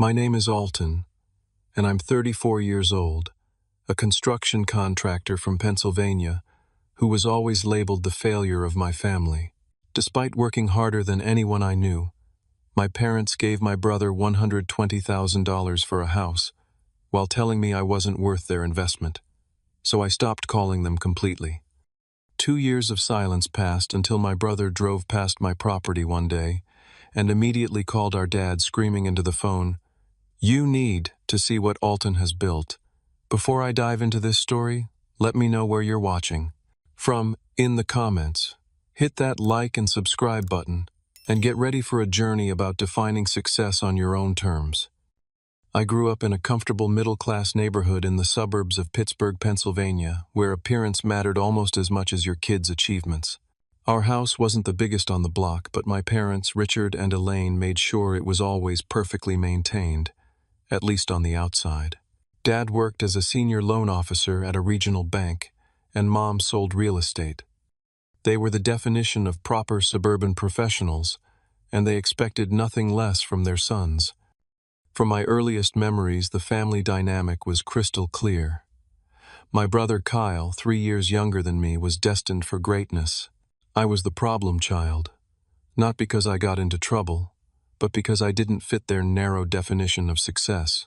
My name is Alton, and I'm 34 years old, a construction contractor from Pennsylvania who was always labeled the failure of my family. Despite working harder than anyone I knew, my parents gave my brother $120,000 for a house while telling me I wasn't worth their investment, so I stopped calling them completely. 2 years of silence passed until my brother drove past my property one day and immediately called our dad, screaming into the phone, "You need to see what Alton has built. Before I dive into this story, let me know where you're watching from in the comments. Hit that like and subscribe button and get ready for a journey about defining success on your own terms. I grew up in a comfortable middle-class neighborhood in the suburbs of Pittsburgh, Pennsylvania, where appearance mattered almost as much as your kids' achievements. Our house wasn't the biggest on the block, but my parents, Richard and Elaine, made sure it was always perfectly maintained, at least on the outside. Dad worked as a senior loan officer at a regional bank, and Mom sold real estate. They were the definition of proper suburban professionals, and they expected nothing less from their sons. From my earliest memories, the family dynamic was crystal clear. My brother Kyle, 3 years younger than me, was destined for greatness. I was the problem child, not because I got into trouble, but because I didn't fit their narrow definition of success.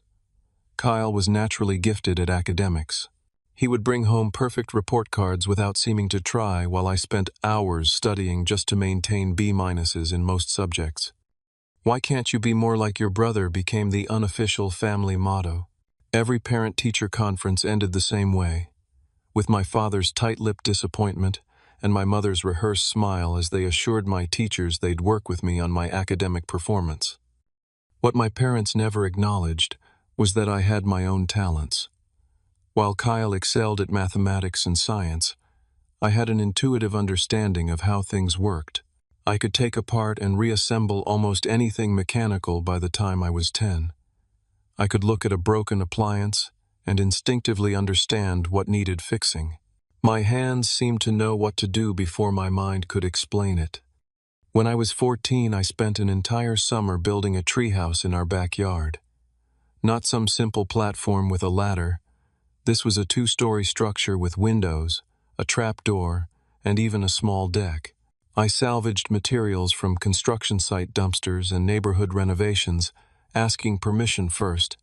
Kyle was naturally gifted at academics. He would bring home perfect report cards without seeming to try, while I spent hours studying just to maintain B-minuses in most subjects. "Why can't you be more like your brother?" became the unofficial family motto. Every parent-teacher conference ended the same way, with my father's tight-lipped disappointment and my mother's rehearsed smile as they assured my teachers they'd work with me on my academic performance. What my parents never acknowledged was that I had my own talents. While Kyle excelled at mathematics and science, I had an intuitive understanding of how things worked. I could take apart and reassemble almost anything mechanical by the time I was 10. I could look at a broken appliance and instinctively understand what needed fixing. My hands seemed to know what to do before my mind could explain it. When I was 14, I spent an entire summer building a treehouse in our backyard. Not some simple platform with a ladder. This was a 2-story structure with windows, a trapdoor, and even a small deck. I salvaged materials from construction site dumpsters and neighborhood renovations, asking permission first,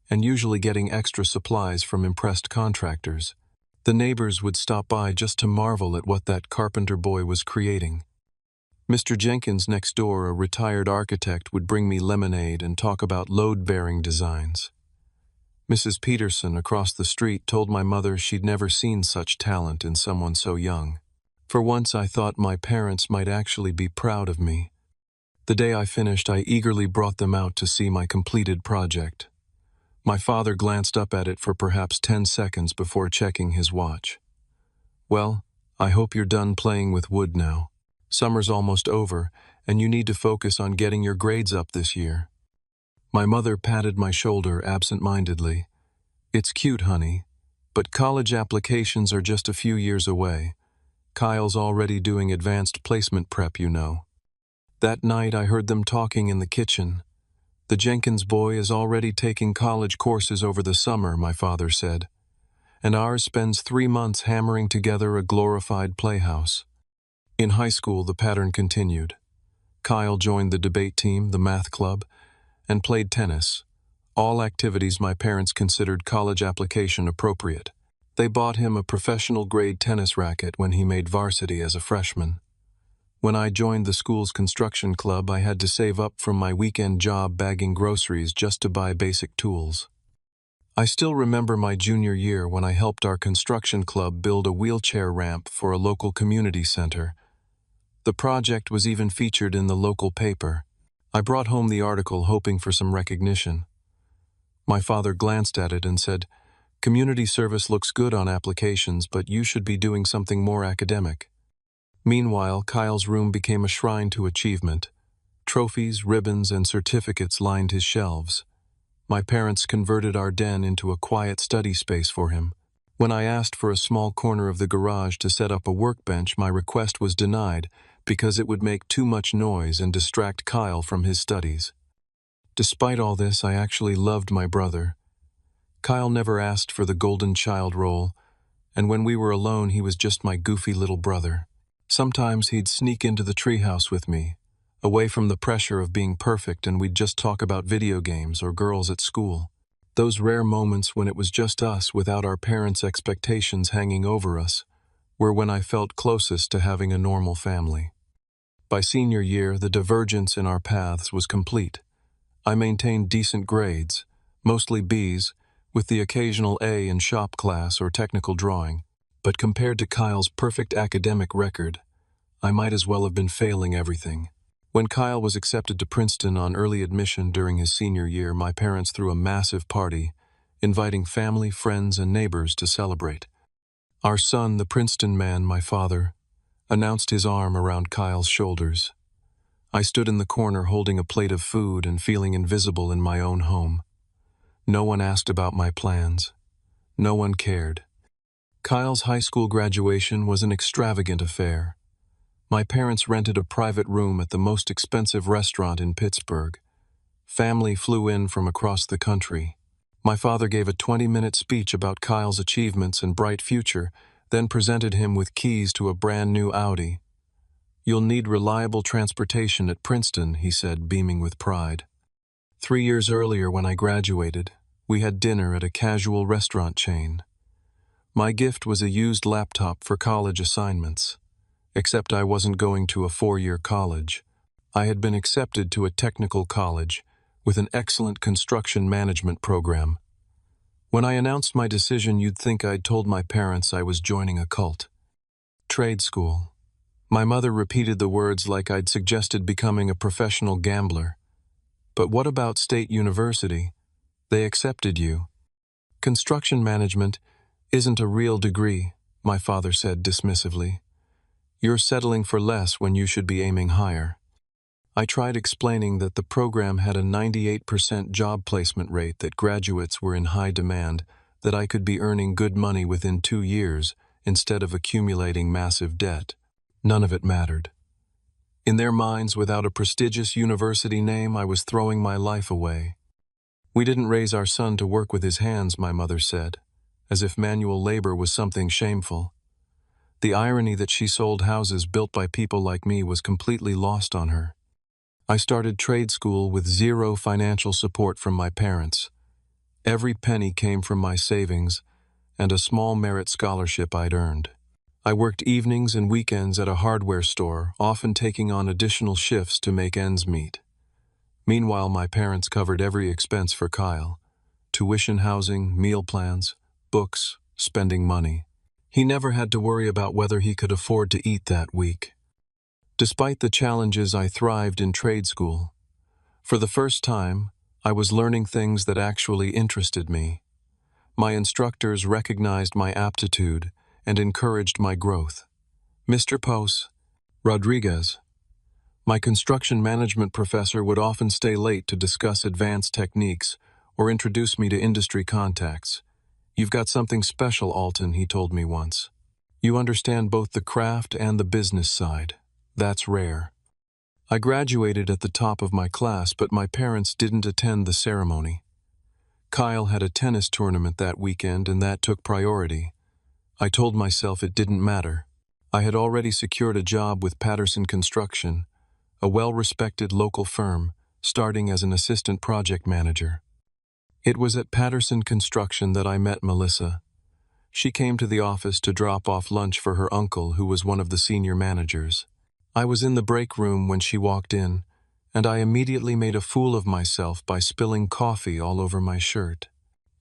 and usually getting extra supplies from impressed contractors. The neighbors would stop by just to marvel at what that carpenter boy was creating. Mr. Jenkins next door, a retired architect, would bring me lemonade and talk about load-bearing designs. Mrs. Peterson across the street told my mother she'd never seen such talent in someone so young. For once, I thought my parents might actually be proud of me. The day I finished, I eagerly brought them out to see my completed project. My father glanced up at it for perhaps 10 seconds before checking his watch. "Well, I hope you're done playing with wood now. Summer's almost over, and you need to focus on getting your grades up this year." My mother patted my shoulder absent-mindedly. "It's cute, honey, but college applications are just a few years away. Kyle's already doing advanced placement prep, you know." That night, I heard them talking in the kitchen. "The Jenkins boy is already taking college courses over the summer," my father said, "and ours spends 3 months hammering together a glorified playhouse." In high school, the pattern continued. Kyle joined the debate team, the math club, and played tennis, all activities my parents considered college application appropriate. They bought him a professional-grade tennis racket when he made varsity as a freshman. When I joined the school's construction club, I had to save up from my weekend job bagging groceries just to buy basic tools. I still remember my junior year when I helped our construction club build a wheelchair ramp for a local community center. The project was even featured in the local paper. I brought home the article hoping for some recognition. My father glanced at it and said, "Community service looks good on applications, but you should be doing something more academic." Meanwhile, Kyle's room became a shrine to achievement. Trophies, ribbons, and certificates lined his shelves. My parents converted our den into a quiet study space for him. When I asked for a small corner of the garage to set up a workbench, my request was denied because it would make too much noise and distract Kyle from his studies. Despite all this, I actually loved my brother. Kyle never asked for the golden child role, and when we were alone, he was just my goofy little brother. Sometimes he'd sneak into the treehouse with me, away from the pressure of being perfect, and we'd just talk about video games or girls at school. Those rare moments when it was just us without our parents' expectations hanging over us were when I felt closest to having a normal family. By senior year, the divergence in our paths was complete. I maintained decent grades, mostly B's, with the occasional A in shop class or technical drawing. But compared to Kyle's perfect academic record, I might as well have been failing everything. When Kyle was accepted to Princeton on early admission during his senior year, my parents threw a massive party, inviting family, friends, and neighbors to celebrate. Our son, the Princeton man, my father, announced his arm around Kyle's shoulders. I stood in the corner holding a plate of food and feeling invisible in my own home. No one asked about my plans. No one cared. Kyle's high school graduation was an extravagant affair. My parents rented a private room at the most expensive restaurant in Pittsburgh. Family flew in from across the country. My father gave a 20-minute speech about Kyle's achievements and bright future, then presented him with keys to a brand new Audi. "You'll need reliable transportation at Princeton," he said, beaming with pride. 3 years earlier, when I graduated, we had dinner at a casual restaurant chain. My gift was a used laptop for college assignments. Except I wasn't going to a 4-year college. I had been accepted to a technical college with an excellent construction management program. When I announced my decision, you'd think I'd told my parents I was joining a cult. Trade school. My mother repeated the words like I'd suggested becoming a professional gambler. But what about State University? They accepted you. Construction management isn't a real degree, my father said dismissively. You're settling for less when you should be aiming higher. I tried explaining that the program had a 98% job placement rate, that graduates were in high demand, that I could be earning good money within 2 years instead of accumulating massive debt. None of it mattered. In their minds, without a prestigious university name, I was throwing my life away. We didn't raise our son to work with his hands, my mother said, as if manual labor was something shameful. The irony that she sold houses built by people like me was completely lost on her. I started trade school with zero financial support from my parents. Every penny came from my savings and a small merit scholarship I'd earned. I worked evenings and weekends at a hardware store, often taking on additional shifts to make ends meet. Meanwhile, my parents covered every expense for Kyle: tuition, housing, meal plans, books, spending money. He never had to worry about whether he could afford to eat that week. Despite the challenges, I thrived in trade school. For the first time, I was learning things that actually interested me. My instructors recognized my aptitude and encouraged my growth. Mr. Pose Rodriguez, my construction management professor, would often stay late to discuss advanced techniques or introduce me to industry contacts. "You've got something special, Alton," he told me once. "You understand both the craft and the business side. That's rare." I graduated at the top of my class, but my parents didn't attend the ceremony. Kyle had a tennis tournament that weekend, and that took priority. I told myself it didn't matter. I had already secured a job with Patterson Construction, a well-respected local firm, starting as an assistant project manager. It was at Patterson Construction that I met Melissa. She came to the office to drop off lunch for her uncle, who was one of the senior managers. I was in the break room when she walked in, and I immediately made a fool of myself by spilling coffee all over my shirt.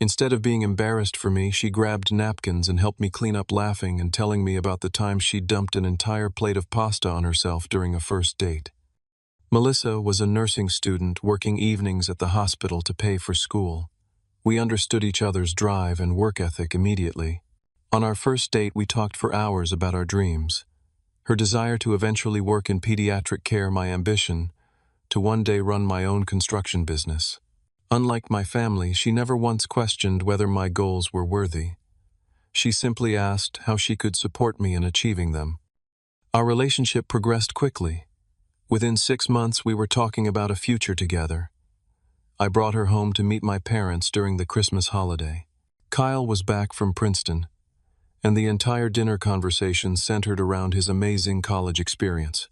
Instead of being embarrassed for me, she grabbed napkins and helped me clean up, laughing and telling me about the time she dumped an entire plate of pasta on herself during a first date. Melissa was a nursing student working evenings at the hospital to pay for school. We understood each other's drive and work ethic immediately. On our first date, we talked for hours about our dreams. Her desire to eventually work in pediatric care, my ambition to one day run my own construction business. Unlike my family, she never once questioned whether my goals were worthy. She simply asked how she could support me in achieving them. Our relationship progressed quickly. Within 6 months, we were talking about a future together. I brought her home to meet my parents during the Christmas holiday. Kyle was back from Princeton, and the entire dinner conversation centered around his amazing college experience.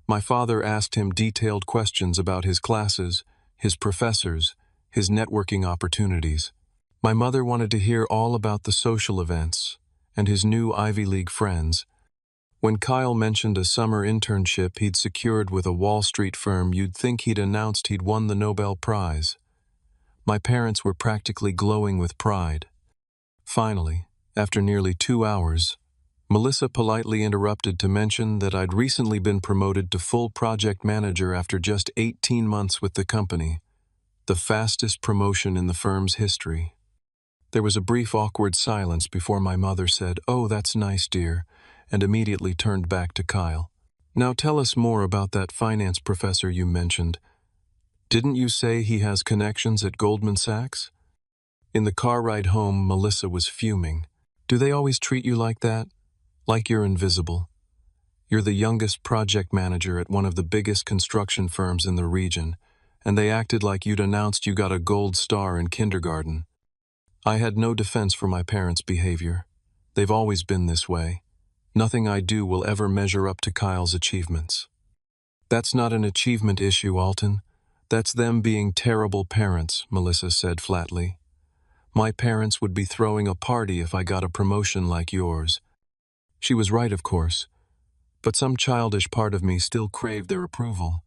My father asked him detailed questions about his classes, his professors, his networking opportunities. My mother wanted to hear all about the social events and his new Ivy League friends. When Kyle mentioned a summer internship he'd secured with a Wall Street firm, you'd think he'd announced he'd won the Nobel Prize. My parents were practically glowing with pride. Finally, after nearly 2 hours, Melissa politely interrupted to mention that I'd recently been promoted to full project manager after just 18 months with the company, the fastest promotion in the firm's history. There was a brief awkward silence before my mother said, "Oh, that's nice, dear," and immediately turned back to Kyle. "Now tell us more about that finance professor you mentioned. Didn't you say he has connections at Goldman Sachs?" In the car ride home, Melissa was fuming. "Do they always treat you like that? Like you're invisible? You're the youngest project manager at one of the biggest construction firms in the region, and they acted like you'd announced you got a gold star in kindergarten." I had no defense for my parents' behavior. They've always been this way. Nothing I do will ever measure up to Kyle's achievements. "That's not an achievement issue, Alton. That's them being terrible parents," Melissa said flatly. "My parents would be throwing a party if I got a promotion like yours." She was right, of course, but some childish part of me still craved their approval,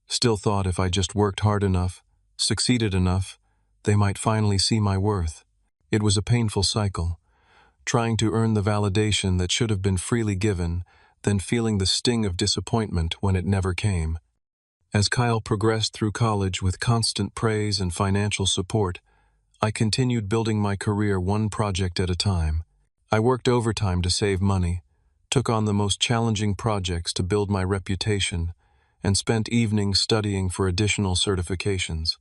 still thought if I just worked hard enough, succeeded enough, they might finally see my worth. It was a painful cycle, trying to earn the validation that should have been freely given, then feeling the sting of disappointment when it never came. As Kyle progressed through college with constant praise and financial support, I continued building my career one project at a time. I worked overtime to save money, took on the most challenging projects to build my reputation, and spent evenings studying for additional certifications.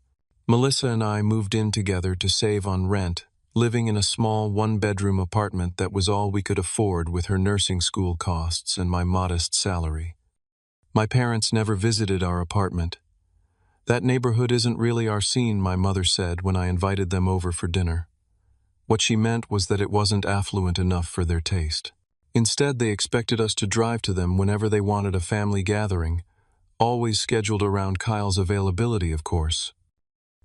Melissa and I moved in together to save on rent, living in a small one-bedroom apartment that was all we could afford with her nursing school costs and my modest salary. My parents never visited our apartment. "That neighborhood isn't really our scene," my mother said when I invited them over for dinner. What she meant was that it wasn't affluent enough for their taste. Instead, they expected us to drive to them whenever they wanted a family gathering, always scheduled around Kyle's availability, of course.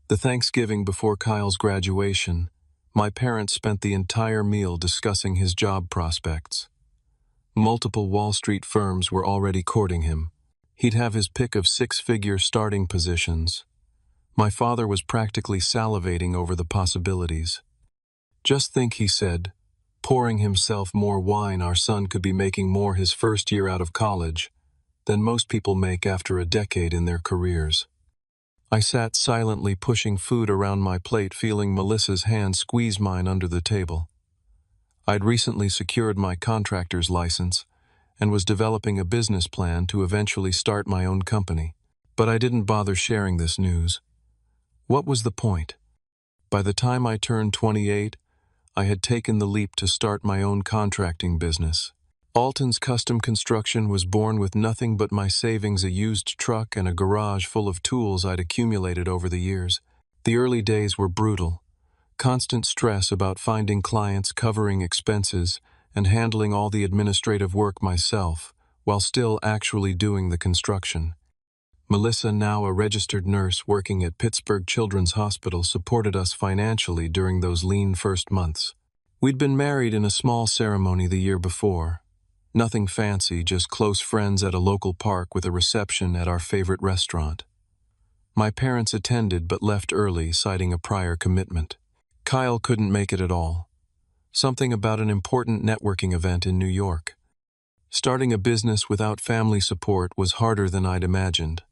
The Thanksgiving before Kyle's graduation, my parents spent the entire meal discussing his job prospects. Multiple Wall Street firms were already courting him. He'd have his pick of six-figure starting positions. My father was practically salivating over the possibilities. "Just think," he said, pouring himself more wine, "our son could be making more his first year out of college than most people make after a decade in their careers." I sat silently pushing food around my plate, feeling Melissa's hand squeeze mine under the table. I'd recently secured my contractor's license and was developing a business plan to eventually start my own company. But I didn't bother sharing this news. What was the point? By the time I turned 28, I had taken the leap to start my own contracting business. Alton's Custom Construction was born with nothing but my savings, a used truck, and a garage full of tools I'd accumulated over the years. The early days were brutal. Constant stress about finding clients, covering expenses, and handling all the administrative work myself, while still actually doing the construction. Melissa, now a registered nurse working at Pittsburgh Children's Hospital, supported us financially during those lean first months. We'd been married in a small ceremony the year before. Nothing fancy, just close friends at a local park with a reception at our favorite restaurant. My parents attended but left early, citing a prior commitment. Kyle couldn't make it at all. Something about an important networking event in New York. Starting a business without family support was harder than I'd imagined.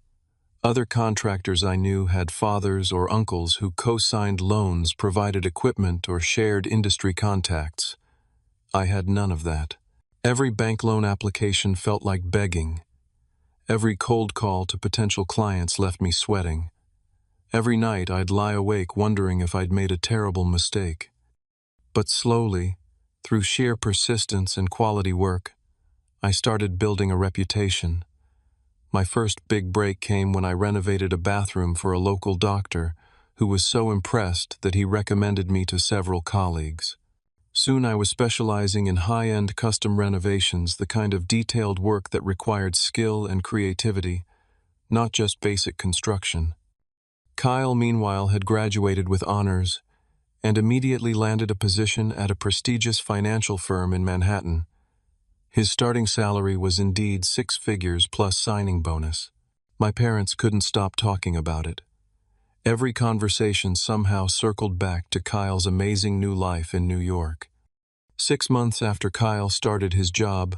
Other contractors I knew had fathers or uncles who co-signed loans, provided equipment, or shared industry contacts. I had none of that. Every bank loan application felt like begging. Every cold call to potential clients left me sweating. Every night I'd lie awake wondering if I'd made a terrible mistake. But slowly, through sheer persistence and quality work, I started building a reputation. My first big break came when I renovated a bathroom for a local doctor who was so impressed that he recommended me to several colleagues. Soon I was specializing in high-end custom renovations, the kind of detailed work that required skill and creativity, not just basic construction. Kyle, meanwhile, had graduated with honors and immediately landed a position at a prestigious financial firm in Manhattan. His starting salary was indeed 6 figures plus signing bonus. My parents couldn't stop talking about it. Every conversation somehow circled back to Kyle's amazing new life in New York. 6 months after Kyle started his job,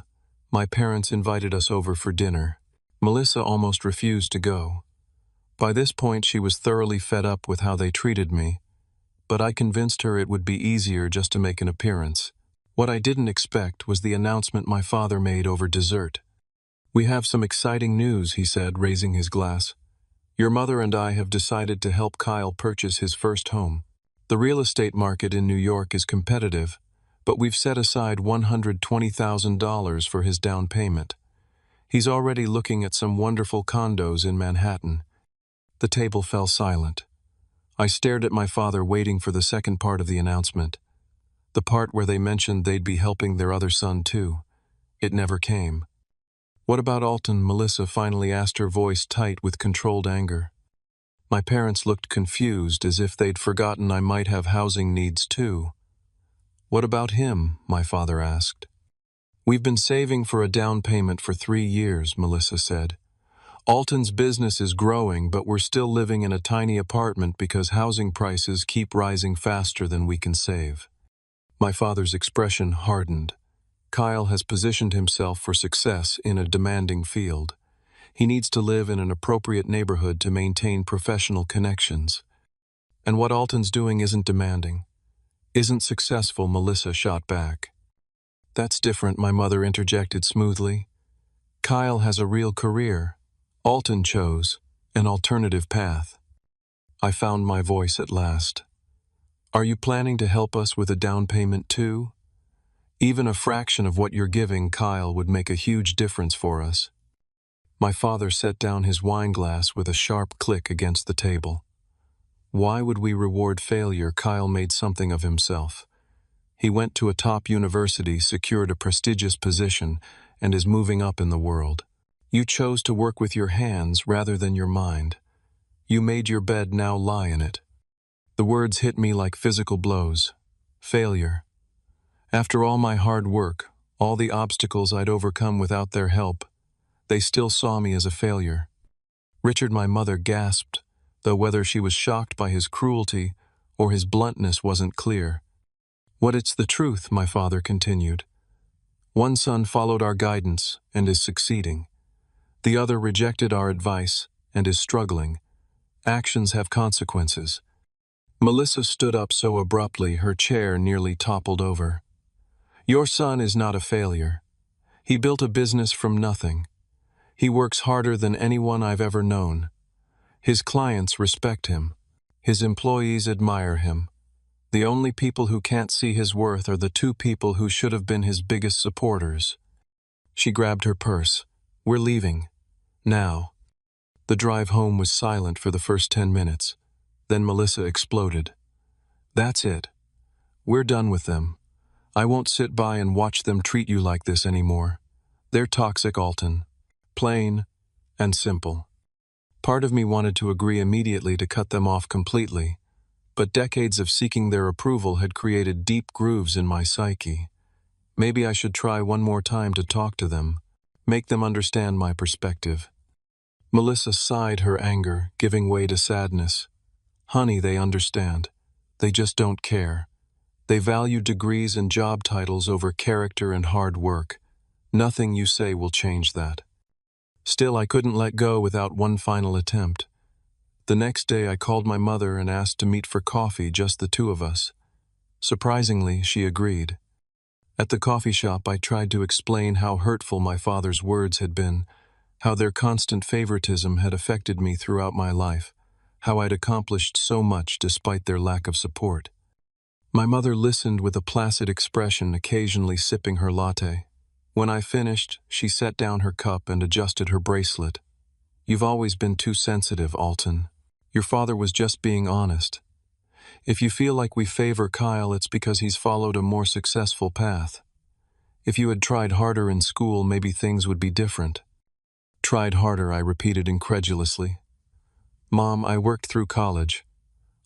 my parents invited us over for dinner. Melissa almost refused to go. By this point, she was thoroughly fed up with how they treated me, but I convinced her it would be easier just to make an appearance. What I didn't expect was the announcement my father made over dessert. "We have some exciting news," he said, raising his glass. "Your mother and I have decided to help Kyle purchase his first home. The real estate market in New York is competitive, but we've set aside $120,000 for his down payment. He's already looking at some wonderful condos in Manhattan." The table fell silent. I stared at my father, waiting for the second part of the announcement, the part where they mentioned they'd be helping their other son too. It never came. "What about Alton?" Melissa finally asked, her voice tight with controlled anger. My parents looked confused, as if they'd forgotten I might have housing needs too. "What about him?" my father asked. "We've been saving for a down payment for 3 years," Melissa said. "Alton's business is growing, but we're still living in a tiny apartment because housing prices keep rising faster than we can save." My father's expression hardened. Kyle has positioned himself for success in a demanding field. He needs to live in an appropriate neighborhood to maintain professional connections. "And what Alton's doing isn't demanding, isn't successful," Melissa shot back. "That's different," my mother interjected smoothly. "Kyle has a real career. Alton chose an alternative path." I found my voice at last. "Are you planning to help us with a down payment too? Even a fraction of what you're giving Kyle would make a huge difference for us." My father set down his wine glass with a sharp click against the table. "Why would we reward failure?" Kyle made something of himself. He went to a top university, secured a prestigious position, and is moving up in the world. You chose to work with your hands rather than your mind. You made your bed, now lie in it. The words hit me like physical blows. Failure. After all my hard work, all the obstacles I'd overcome without their help, they still saw me as a failure. Richard, my mother gasped, though whether she was shocked by his cruelty or his bluntness wasn't clear. "What, it's the truth," my father continued. "One son followed our guidance and is succeeding. The other rejected our advice and is struggling. Actions have consequences." Melissa stood up so abruptly her chair nearly toppled over. "Your son is not a failure. He built a business from nothing. He works harder than anyone I've ever known. His clients respect him. His employees admire him. The only people who can't see his worth are the 2 people who should have been his biggest supporters." She grabbed her purse. "We're leaving. Now." The drive home was silent for the first 10 minutes. Then Melissa exploded. "That's it. We're done with them. I won't sit by and watch them treat you like this anymore. They're toxic, Alton. Plain and simple." Part of me wanted to agree immediately to cut them off completely, but decades of seeking their approval had created deep grooves in my psyche. Maybe I should try one more time to talk to them, make them understand my perspective. Melissa sighed her anger, giving way to sadness. "Honey, they understand. They just don't care. They value degrees and job titles over character and hard work. Nothing you say will change that." Still, I couldn't let go without one final attempt. The next day I called my mother and asked to meet for coffee, just the 2 of us. Surprisingly, she agreed. At the coffee shop, I tried to explain how hurtful my father's words had been, how their constant favoritism had affected me throughout my life, how I'd accomplished so much despite their lack of support. My mother listened with a placid expression, occasionally sipping her latte. When I finished, she set down her cup and adjusted her bracelet. "You've always been too sensitive, Alton. Your father was just being honest. If you feel like we favor Kyle, it's because he's followed a more successful path. If you had tried harder in school, maybe things would be different." "Tried harder," I repeated incredulously. "Mom, I worked through college.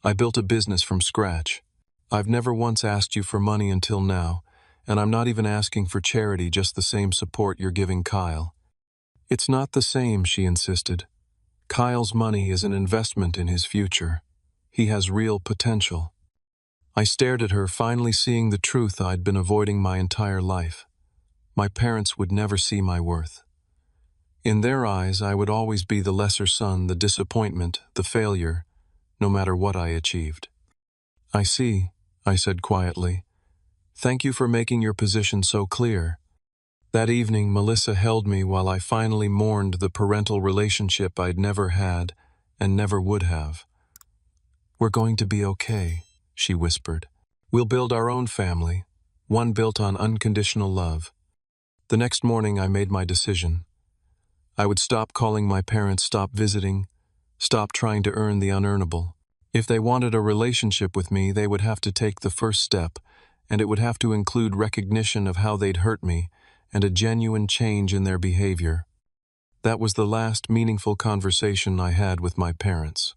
I built a business from scratch. I've never once asked you for money until now, and I'm not even asking for charity, just the same support you're giving Kyle." "It's not the same," she insisted. "Kyle's money is an investment in his future. He has real potential." I stared at her, finally seeing the truth I'd been avoiding my entire life. My parents would never see my worth. In their eyes, I would always be the lesser son, the disappointment, the failure, no matter what I achieved. "I see," I said quietly. "Thank you for making your position so clear." That evening, Melissa held me while I finally mourned the parental relationship I'd never had and never would have. "We're going to be okay," she whispered. "We'll build our own family, one built on unconditional love." The next morning, I made my decision. I would stop calling my parents, stop visiting, stop trying to earn the unearnable. If they wanted a relationship with me, they would have to take the first step, and it would have to include recognition of how they'd hurt me and a genuine change in their behavior. That was the last meaningful conversation I had with my parents.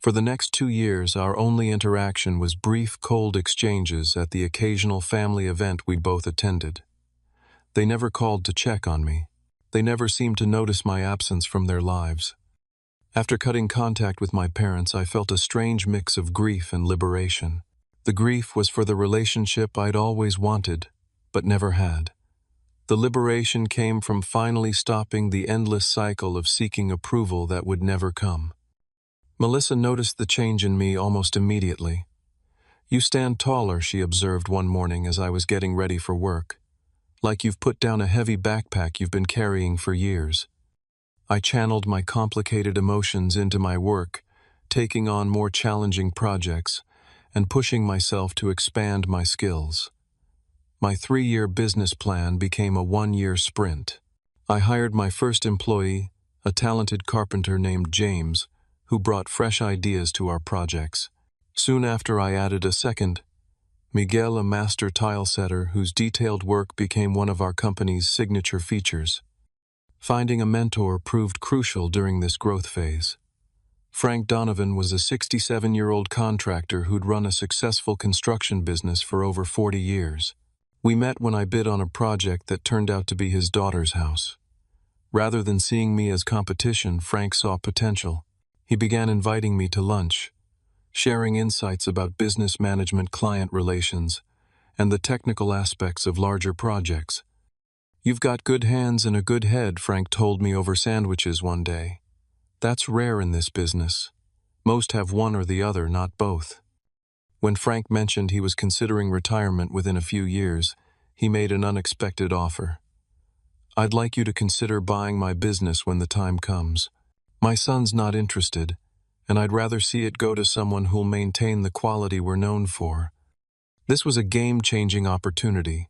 For the next 2 years, our only interaction was brief, cold exchanges at the occasional family event we both attended. They never called to check on me. They never seemed to notice my absence from their lives. After cutting contact with my parents, I felt a strange mix of grief and liberation. The grief was for the relationship I'd always wanted, but never had. The liberation came from finally stopping the endless cycle of seeking approval that would never come. Melissa noticed the change in me almost immediately. "You stand taller," she observed one morning as I was getting ready for work. "Like you've put down a heavy backpack you've been carrying for years." I channeled my complicated emotions into my work, taking on more challenging projects and pushing myself to expand my skills. My 3-year business plan became a 1-year sprint. I hired my first employee, a talented carpenter named James, who brought fresh ideas to our projects. Soon after, I added a second, Miguel, a master tile setter whose detailed work became one of our company's signature features. Finding a mentor proved crucial during this growth phase. Frank Donovan was a 67-year-old contractor who'd run a successful construction business for over 40 years. We met when I bid on a project that turned out to be his daughter's house. Rather than seeing me as competition, Frank saw potential. He began inviting me to lunch, sharing insights about business management, client relations, and the technical aspects of larger projects. "You've got good hands and a good head," Frank told me over sandwiches one day. "That's rare in this business. Most have one or the other, not both." When Frank mentioned he was considering retirement within a few years, he made an unexpected offer. "I'd like you to consider buying my business when the time comes. My son's not interested, and I'd rather see it go to someone who'll maintain the quality we're known for." This was a game-changing opportunity.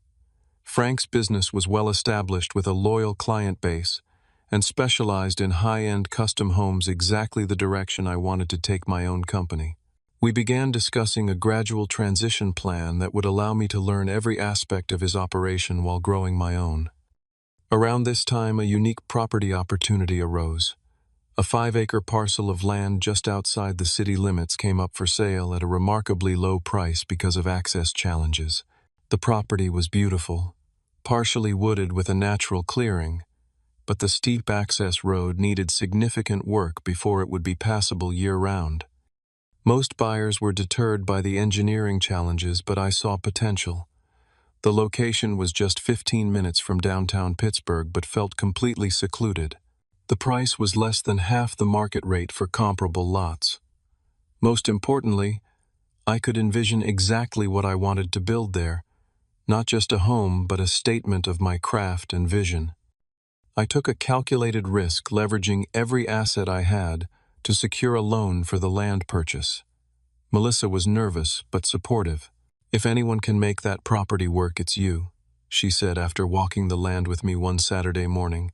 Frank's business was well established with a loyal client base and specialized in high-end custom homes, exactly the direction I wanted to take my own company. We began discussing a gradual transition plan that would allow me to learn every aspect of his operation while growing my own. Around this time, a unique property opportunity arose. A 5-acre parcel of land just outside the city limits came up for sale at a remarkably low price because of access challenges. The property was beautiful, partially wooded with a natural clearing, but the steep access road needed significant work before it would be passable year-round. Most buyers were deterred by the engineering challenges, but I saw potential. The location was just 15 minutes from downtown Pittsburgh, but felt completely secluded. The price was less than half the market rate for comparable lots. Most importantly, I could envision exactly what I wanted to build there, not just a home, but a statement of my craft and vision. I took a calculated risk, leveraging every asset I had to secure a loan for the land purchase. Melissa was nervous but supportive. "If anyone can make that property work, it's you," she said after walking the land with me one Saturday morning.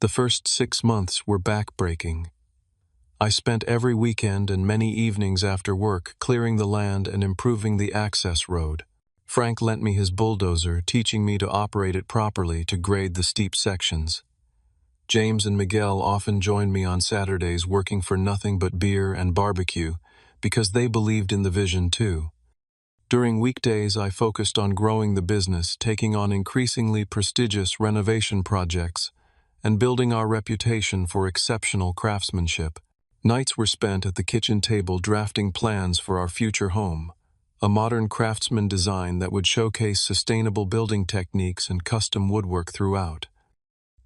The first 6 months were back-breaking. I spent every weekend and many evenings after work clearing the land and improving the access road. Frank lent me his bulldozer, teaching me to operate it properly to grade the steep sections. James and Miguel often joined me on Saturdays working for nothing but beer and barbecue because they believed in the vision too. During weekdays, I focused on growing the business, taking on increasingly prestigious renovation projects, and building our reputation for exceptional craftsmanship. Nights were spent at the kitchen table drafting plans for our future home, a modern craftsman design that would showcase sustainable building techniques and custom woodwork throughout.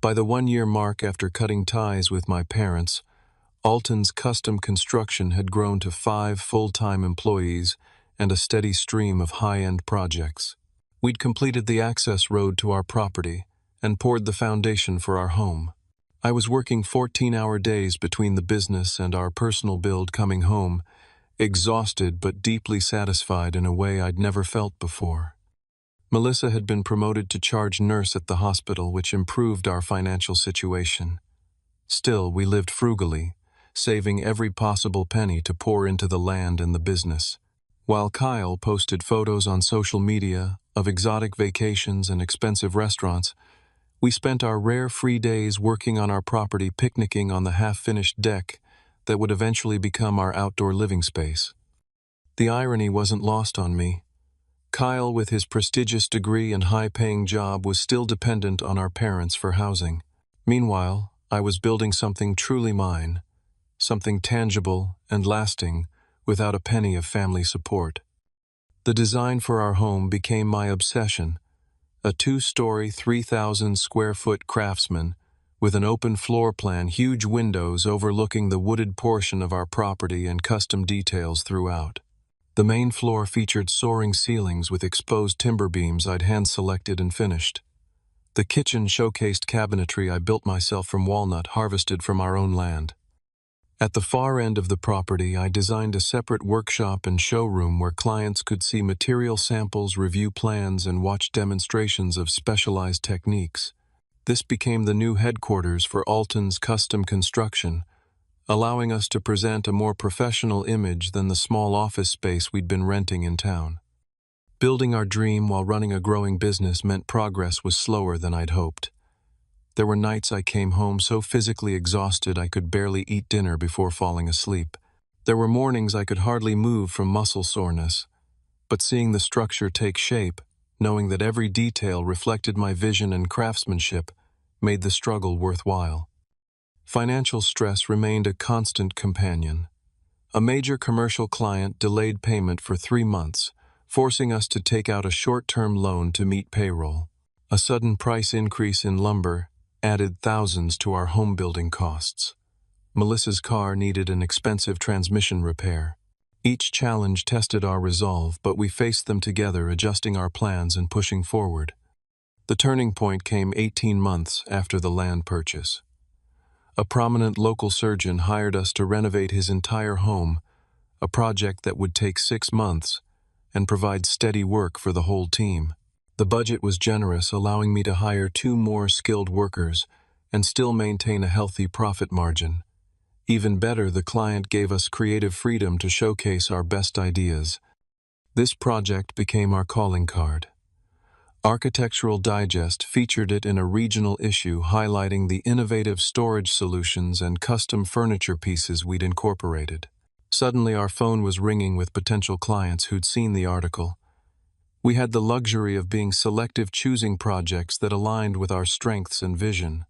By the 1-year mark after cutting ties with my parents, Alton's custom construction had grown to 5 full-time employees and a steady stream of high-end projects. We'd completed the access road to our property and poured the foundation for our home. I was working 14-hour days between the business and our personal build, coming home, exhausted but deeply satisfied in a way I'd never felt before. Melissa had been promoted to charge nurse at the hospital, which improved our financial situation. Still, we lived frugally, saving every possible penny to pour into the land and the business. While Kyle posted photos on social media of exotic vacations and expensive restaurants, we spent our rare free days working on our property, picnicking on the half-finished deck that would eventually become our outdoor living space. The irony wasn't lost on me. Kyle, with his prestigious degree and high-paying job, was still dependent on our parents for housing. Meanwhile, I was building something truly mine, something tangible and lasting, without a penny of family support. The design for our home became my obsession. A 2-story, 3,000-square-foot craftsman with an open floor plan, huge windows overlooking the wooded portion of our property, and custom details throughout. The main floor featured soaring ceilings with exposed timber beams I'd hand-selected and finished. The kitchen showcased cabinetry I built myself from walnut harvested from our own land. At the far end of the property, I designed a separate workshop and showroom where clients could see material samples, review plans, and watch demonstrations of specialized techniques. This became the new headquarters for Alton's custom construction, allowing us to present a more professional image than the small office space we'd been renting in town. Building our dream while running a growing business meant progress was slower than I'd hoped. There were nights I came home so physically exhausted I could barely eat dinner before falling asleep. There were mornings I could hardly move from muscle soreness. But seeing the structure take shape, knowing that every detail reflected my vision and craftsmanship, made the struggle worthwhile. Financial stress remained a constant companion. A major commercial client delayed payment for 3 months, forcing us to take out a short-term loan to meet payroll. A sudden price increase in lumber added thousands to our home building costs. Melissa's car needed an expensive transmission repair. Each challenge tested our resolve, but we faced them together, adjusting our plans and pushing forward. The turning point came 18 months after the land purchase. A prominent local surgeon hired us to renovate his entire home, a project that would take 6 months and provide steady work for the whole team. The budget was generous, allowing me to hire 2 more skilled workers and still maintain a healthy profit margin. Even better, the client gave us creative freedom to showcase our best ideas. This project became our calling card. Architectural Digest featured it in a regional issue, highlighting the innovative storage solutions and custom furniture pieces we'd incorporated. Suddenly, our phone was ringing with potential clients who'd seen the article. We had the luxury of being selective, choosing projects that aligned with our strengths and vision.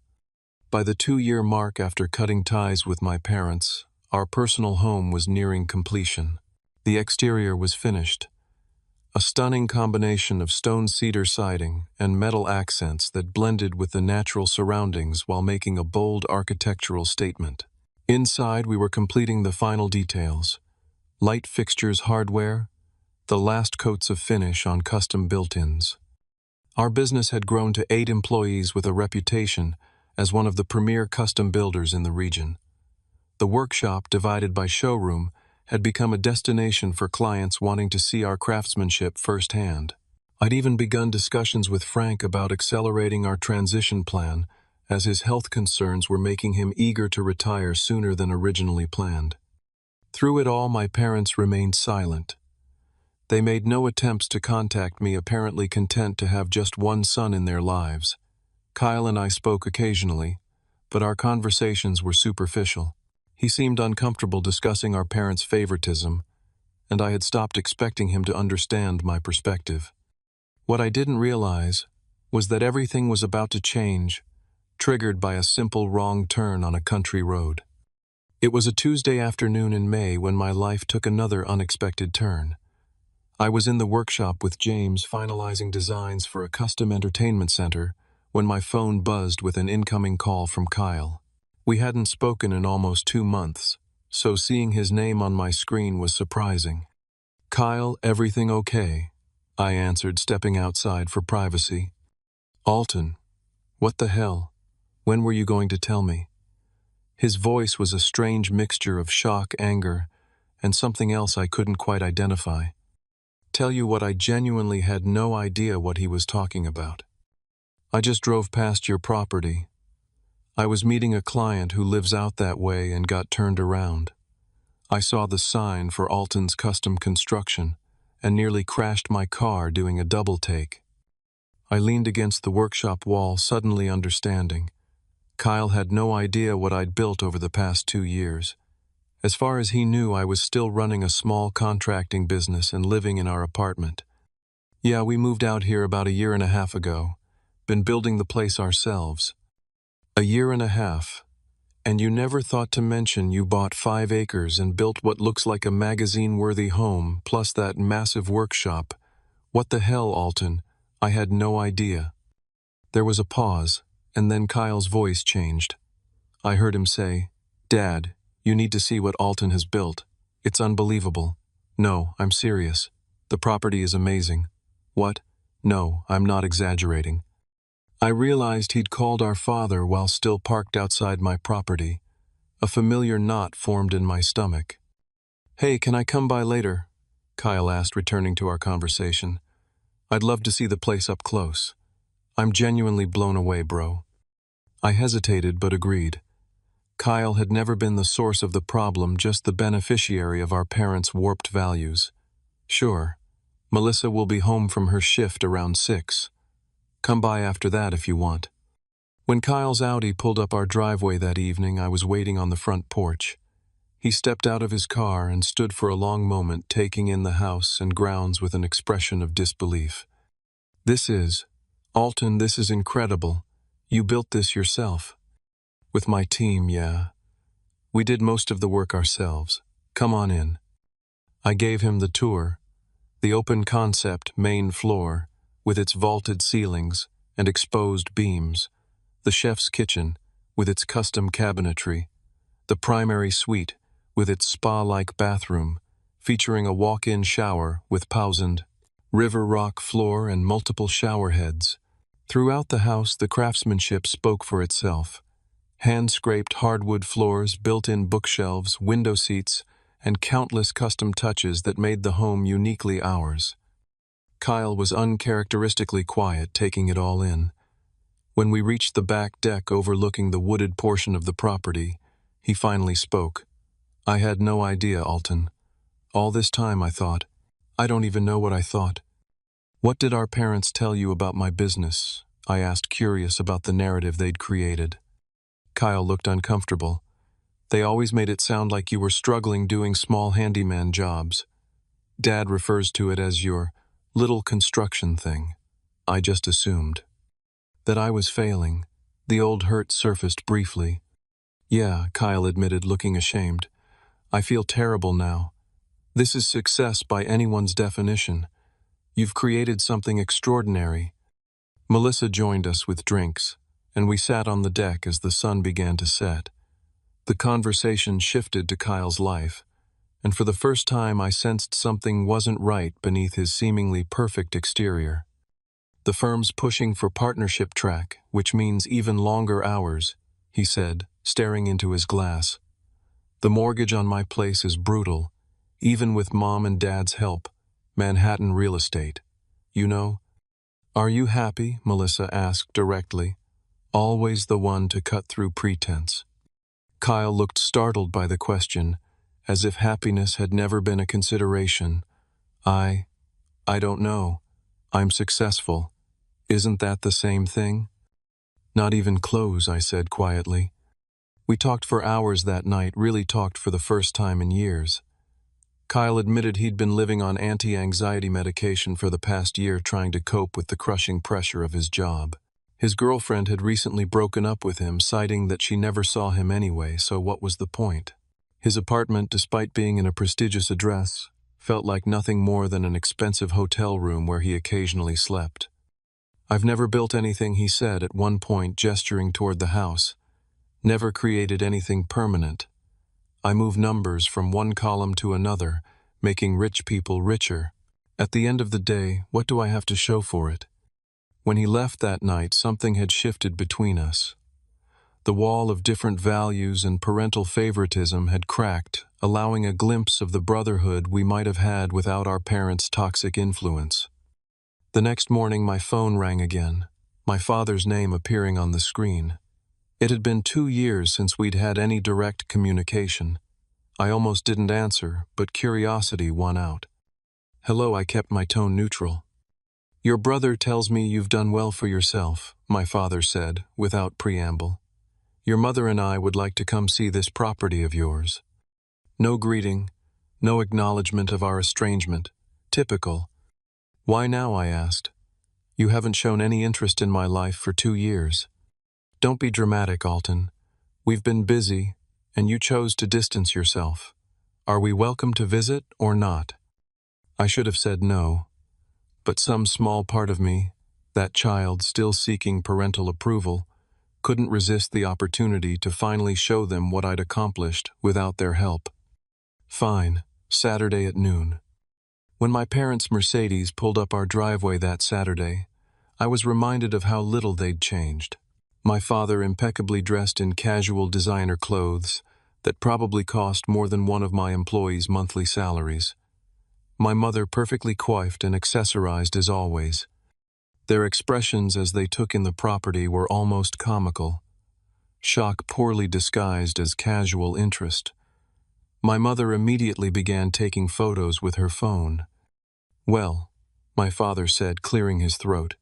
By the 2-year mark after cutting ties with my parents, our personal home was nearing completion. The exterior was finished, a stunning combination of stone cedar siding and metal accents that blended with the natural surroundings while making a bold architectural statement. Inside, we were completing the final details: light fixtures, hardware, the last coats of finish on custom built-ins. Our business had grown to 8 employees with a reputation as one of the premier custom builders in the region. The workshop, divided by showroom, had become a destination for clients wanting to see our craftsmanship firsthand. I'd even begun discussions with Frank about accelerating our transition plan, as his health concerns were making him eager to retire sooner than originally planned. Through it all, my parents remained silent. They made no attempts to contact me, apparently content to have just one son in their lives. Kyle and I spoke occasionally, but our conversations were superficial. He seemed uncomfortable discussing our parents' favoritism, and I had stopped expecting him to understand my perspective. What I didn't realize was that everything was about to change, triggered by a simple wrong turn on a country road. It was a Tuesday afternoon in May when my life took another unexpected turn. I was in the workshop with James finalizing designs for a custom entertainment center when my phone buzzed with an incoming call from Kyle. We hadn't spoken in almost 2 months, so seeing his name on my screen was surprising. "Kyle, everything okay?" I answered, stepping outside for privacy. "Alton, what the hell? When were you going to tell me?" His voice was a strange mixture of shock, anger, and something else I couldn't quite identify. Tell you what, I genuinely had no idea what he was talking about. "I just drove past your property. I was meeting a client who lives out that way and got turned around. I saw the sign for Alton's custom construction and nearly crashed my car doing a double take." I leaned against the workshop wall, suddenly understanding. Kyle had no idea what I'd built over the past 2 years. As far as he knew, I was still running a small contracting business and living in our apartment. "Yeah, we moved out here about 1.5 years ago. Been building the place ourselves." 1.5 years? And you never thought to mention you bought 5 acres and built what looks like a magazine-worthy home, plus that massive workshop. What the hell, Alton? I had no idea. There was a pause, and then Kyle's voice changed. I heard him say, "Dad, you need to see what Alton has built. It's unbelievable." "No, I'm serious. The property is amazing." "What? No, I'm not exaggerating." I realized he'd called our father while still parked outside my property. A familiar knot formed in my stomach. "Hey, can I come by later?" Kyle asked, returning to our conversation. "I'd love to see the place up close. I'm genuinely blown away, bro." I hesitated but agreed. Kyle had never been the source of the problem, just the beneficiary of our parents' warped values. "Sure. Melissa will be home from her shift around 6. Come by after that if you want." When Kyle's Audi pulled up our driveway that evening, I was waiting on the front porch. He stepped out of his car and stood for a long moment, taking in the house and grounds with an expression of disbelief. Alton, this is incredible. You built this yourself." "With my team, yeah. We did most of the work ourselves. Come on in." I gave him the tour. The open concept main floor, with its vaulted ceilings and exposed beams, the chef's kitchen with its custom cabinetry, the primary suite with its spa-like bathroom, featuring a walk-in shower with pausened river rock floor and multiple shower heads. Throughout the house, the craftsmanship spoke for itself. Hand-scraped hardwood floors, built-in bookshelves, window seats, and countless custom touches that made the home uniquely ours. Kyle was uncharacteristically quiet, taking it all in. When we reached the back deck overlooking the wooded portion of the property, he finally spoke. "I had no idea, Alton. All this time I thought. I don't even know what I thought." "What did our parents tell you about my business?" I asked, curious about the narrative they'd created. Kyle looked uncomfortable. "They always made it sound like you were struggling doing small handyman jobs. Dad refers to it as your little construction thing. I just assumed." That I was failing. The old hurt surfaced briefly. "Yeah," Kyle admitted, looking ashamed. "I feel terrible now. This is success by anyone's definition. You've created something extraordinary." Melissa joined us with drinks, and we sat on the deck as the sun began to set. The conversation shifted to Kyle's life, and for the first time I sensed something wasn't right beneath his seemingly perfect exterior. "The firm's pushing for partnership track, which means even longer hours," he said, staring into his glass. "The mortgage on my place is brutal, even with Mom and Dad's help. Manhattan real estate. You know?" "Are you happy?" Melissa asked directly. always the one to cut through pretense. Kyle looked startled by the question, as if happiness had never been a consideration. I don't know. I'm successful. Isn't that the same thing? Not even close, I said quietly. We talked for hours that night, really talked for the first time in years. Kyle admitted he'd been living on anti-anxiety medication for the past year, trying to cope with the crushing pressure of his job. His girlfriend had recently broken up with him, citing that she never saw him anyway, so what was the point? His apartment, despite being in a prestigious address, felt like nothing more than an expensive hotel room where he occasionally slept. I've never built anything, he said at one point, gesturing toward the house. Never created anything permanent. I move numbers from one column to another, making rich people richer. At the end of the day, what do I have to show for it? When he left that night, something had shifted between us. The wall of different values and parental favoritism had cracked, allowing a glimpse of the brotherhood we might have had without our parents' toxic influence. The next morning, my phone rang again, my father's name appearing on the screen. It had been 2 years since we'd had any direct communication. I almost didn't answer, but curiosity won out. Hello, I kept my tone neutral. Your brother tells me you've done well for yourself, my father said, without preamble. Your mother and I would like to come see this property of yours. No greeting, no acknowledgement of our estrangement. Typical. Why now, I asked. You haven't shown any interest in my life for 2 years. Don't be dramatic, Alton. We've been busy, and you chose to distance yourself. Are we welcome to visit or not? I should have said no, but some small part of me, that child still seeking parental approval, couldn't resist the opportunity to finally show them what I'd accomplished without their help. Fine, Saturday at noon. When my parents' Mercedes pulled up our driveway that Saturday, I was reminded of how little they'd changed. My father impeccably dressed in casual designer clothes that probably cost more than one of my employees' monthly salaries. My mother perfectly coiffed and accessorized as always. Their expressions as they took in the property were almost comical. Shock poorly disguised as casual interest. My mother immediately began taking photos with her phone. Well, my father said, clearing his throat,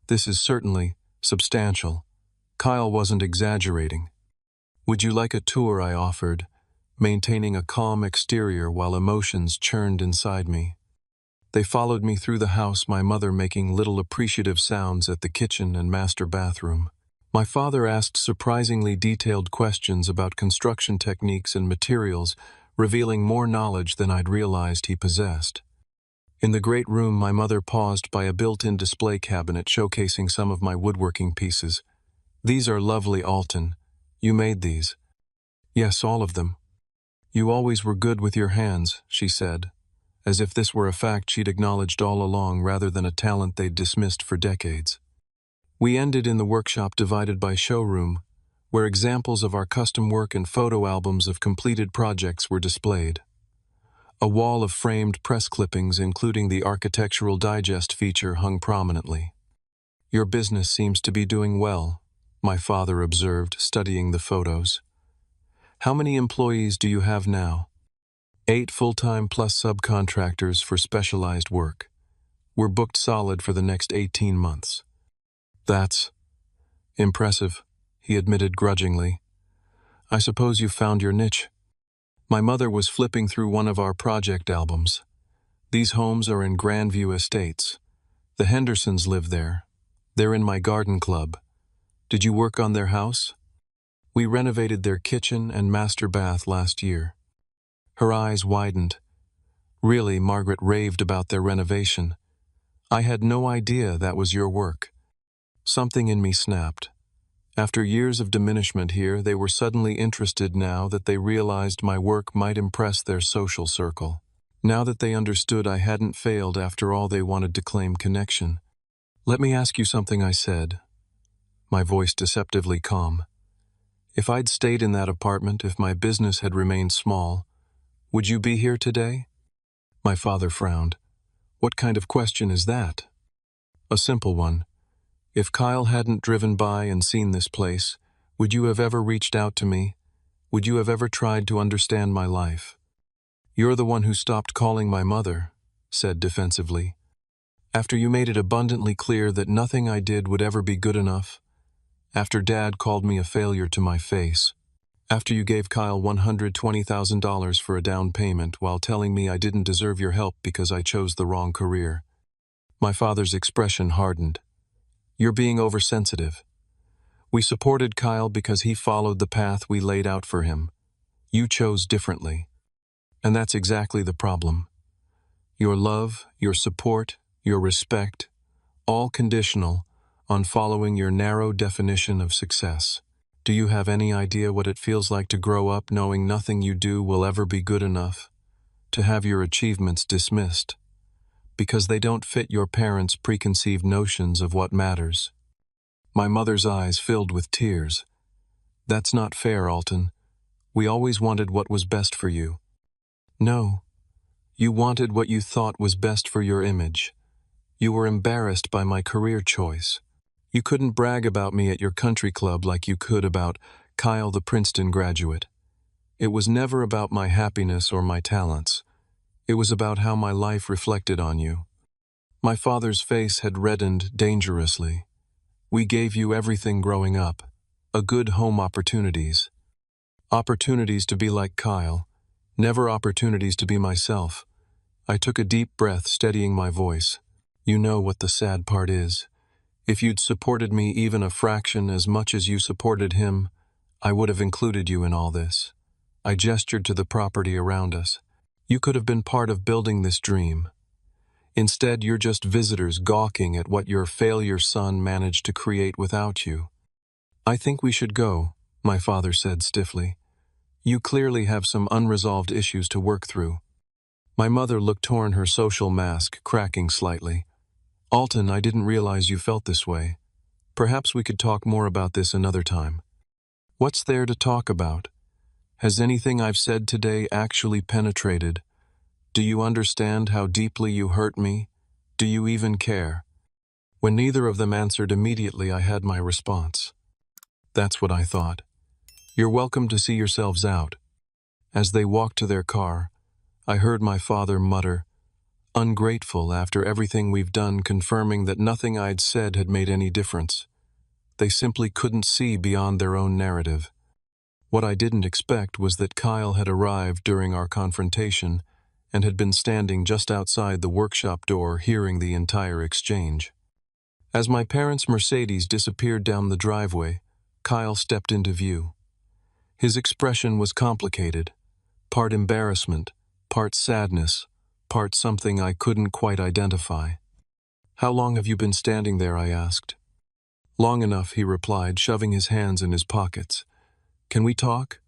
this is certainly substantial. Kyle wasn't exaggerating. Would you like a tour, I offered, maintaining a calm exterior while emotions churned inside me. They followed me through the house, my mother making little appreciative sounds at the kitchen and master bathroom. My father asked surprisingly detailed questions about construction techniques and materials, revealing more knowledge than I'd realized he possessed. In the great room, my mother paused by a built-in display cabinet showcasing some of my woodworking pieces. These are lovely, Alton. You made these. Yes, all of them. You always were good with your hands, she said, as if this were a fact she'd acknowledged all along rather than a talent they'd dismissed for decades. We ended in the workshop divided by showroom, where examples of our custom work and photo albums of completed projects were displayed. A wall of framed press clippings, including the Architectural Digest feature, hung prominently. Your business seems to be doing well, my father observed, studying the photos. How many employees do you have now? 8 full-time plus subcontractors for specialized work. We're booked solid for the next 18 months. That's impressive, he admitted grudgingly. I suppose you found your niche. My mother was flipping through one of our project albums. These homes are in Grandview Estates. The Hendersons live there. They're in my garden club. Did you work on their house? We renovated their kitchen and master bath last year. Her eyes widened. Really, Margaret raved about their renovation. I had no idea that was your work. Something in me snapped. After years of diminishment here, they were suddenly interested now that they realized my work might impress their social circle. Now that they understood I hadn't failed after all, they wanted to claim connection. Let me ask you something, I said, my voice deceptively calm. If I'd stayed in that apartment, if my business had remained small, would you be here today? My father frowned. What kind of question is that? A simple one. If Kyle hadn't driven by and seen this place, would you have ever reached out to me? Would you have ever tried to understand my life? You're the one who stopped calling my mother, said defensively. After you made it abundantly clear that nothing I did would ever be good enough. After Dad called me a failure to my face. After you gave Kyle $120,000 for a down payment while telling me I didn't deserve your help because I chose the wrong career. My father's expression hardened. You're being oversensitive. We supported Kyle because he followed the path we laid out for him. You chose differently. And that's exactly the problem. Your love, your support, your respect, all conditional on following your narrow definition of success. Do you have any idea what it feels like to grow up knowing nothing you do will ever be good enough? To have your achievements dismissed because they don't fit your parents' preconceived notions of what matters. My mother's eyes filled with tears. That's not fair, Alton. We always wanted what was best for you. No, you wanted what you thought was best for your image. You were embarrassed by my career choice. You couldn't brag about me at your country club like you could about Kyle the Princeton graduate. It was never about my happiness or my talents. It was about how my life reflected on you. My father's face had reddened dangerously. We gave you everything growing up. A good home opportunities. Opportunities to be like Kyle. Never opportunities to be myself. I took a deep breath, steadying my voice. You know what the sad part is. If you'd supported me even a fraction as much as you supported him, I would have included you in all this. I gestured to the property around us. You could have been part of building this dream. Instead, you're just visitors gawking at what your failure son managed to create without you. I think we should go, my father said stiffly. You clearly have some unresolved issues to work through. My mother looked torn, her social mask cracking slightly. Alton, I didn't realize you felt this way. Perhaps we could talk more about this another time. What's there to talk about? Has anything I've said today actually penetrated? Do you understand how deeply you hurt me? Do you even care? When neither of them answered immediately, I had my response. That's what I thought. You're welcome to see yourselves out. As they walked to their car, I heard my father mutter, ungrateful after everything we've done, confirming that nothing I'd said had made any difference. They simply couldn't see beyond their own narrative. What I didn't expect was that Kyle had arrived during our confrontation and had been standing just outside the workshop door hearing the entire exchange. As my parents' Mercedes disappeared down the driveway, Kyle stepped into view. His expression was complicated, part embarrassment, part sadness, part something I couldn't quite identify. How long have you been standing there? I asked. Long enough, he replied, shoving his hands in his pockets. Can we talk?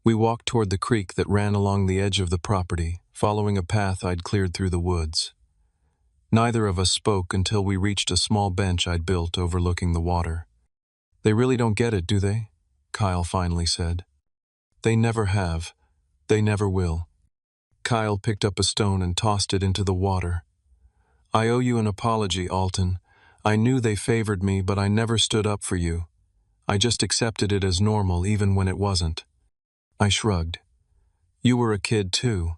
We walked toward the creek that ran along the edge of the property, following a path I'd cleared through the woods. Neither of us spoke until we reached a small bench I'd built overlooking the water. They really don't get it, do they? Kyle finally said. They never have. They never will. Kyle picked up a stone and tossed it into the water. I owe you an apology, Alton. I knew they favored me, but I never stood up for you. I just accepted it as normal, even when it wasn't. I shrugged. You were a kid, too.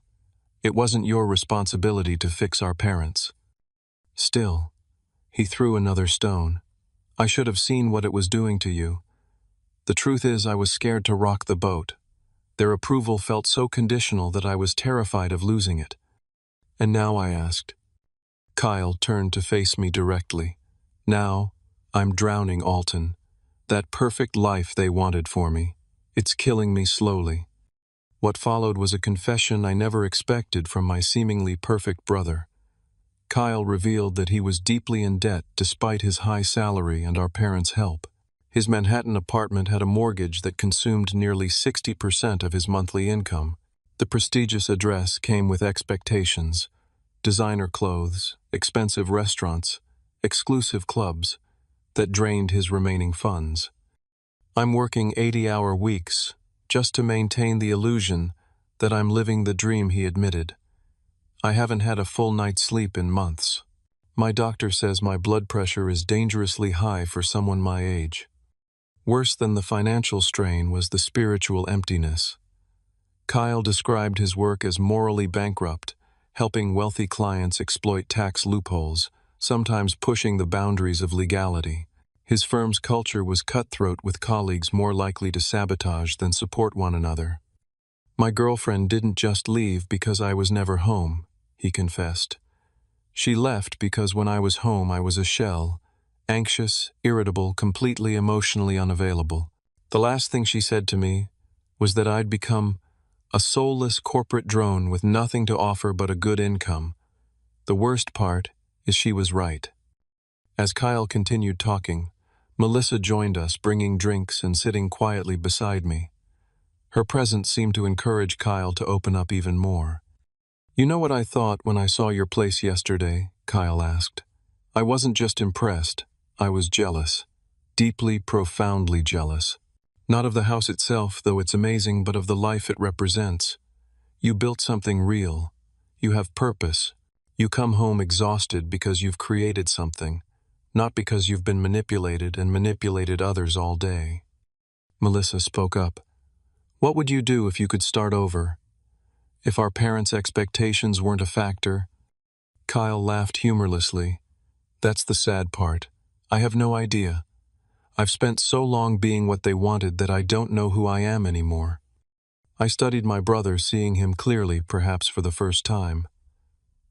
It wasn't your responsibility to fix our parents. Still, he threw another stone. I should have seen what it was doing to you. The truth is, I was scared to rock the boat. Their approval felt so conditional that I was terrified of losing it. And now, I asked. Kyle turned to face me directly. Now, I'm drowning, Alton. That perfect life they wanted for me. It's killing me slowly. What followed was a confession I never expected from my seemingly perfect brother. Kyle revealed that he was deeply in debt despite his high salary and our parents' help. His Manhattan apartment had a mortgage that consumed nearly 60% of his monthly income. The prestigious address came with expectations, designer clothes, expensive restaurants, exclusive clubs, that drained his remaining funds. I'm working 80-hour weeks just to maintain the illusion that I'm living the dream, he admitted. I haven't had a full night's sleep in months. My doctor says my blood pressure is dangerously high for someone my age. Worse than the financial strain was the spiritual emptiness. Kyle described his work as morally bankrupt, helping wealthy clients exploit tax loopholes, sometimes pushing the boundaries of legality. His firm's culture was cutthroat, with colleagues more likely to sabotage than support one another. My girlfriend didn't just leave because I was never home, he confessed. She left because when I was home I was a shell, anxious, irritable, completely emotionally unavailable. The last thing she said to me was that I'd become a soulless corporate drone with nothing to offer but a good income. The worst part is she was right. As Kyle continued talking, Melissa joined us, bringing drinks and sitting quietly beside me. Her presence seemed to encourage Kyle to open up even more. "You know what I thought when I saw your place yesterday?" Kyle asked. "I wasn't just impressed, I was jealous. Deeply, profoundly jealous. Not of the house itself, though it's amazing, but of the life it represents. You built something real. You have purpose. You come home exhausted because you've created something, not because you've been manipulated and manipulated others all day." Melissa spoke up. "What would you do if you could start over? If our parents' expectations weren't a factor?" Kyle laughed humorlessly. "That's the sad part. I have no idea. I've spent so long being what they wanted that I don't know who I am anymore." I studied my brother, seeing him clearly, perhaps for the first time.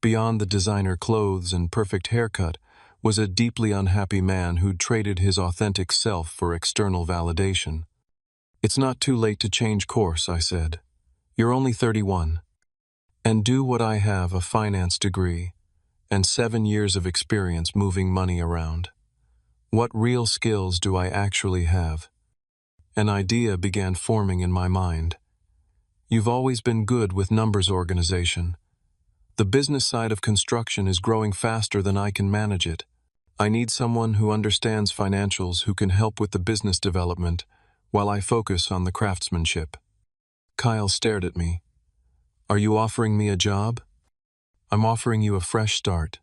Beyond the designer clothes and perfect haircut was a deeply unhappy man who'd traded his authentic self for external validation. "It's not too late to change course," I said. "You're only 31. And do what I have: a finance degree and 7 years of experience moving money around. What real skills do I actually have?" An idea began forming in my mind. "You've always been good with numbers organization. The business side of construction is growing faster than I can manage it. I need someone who understands financials, who can help with the business development while I focus on the craftsmanship." Kyle stared at me. "Are you offering me a job?" "I'm offering you a fresh start.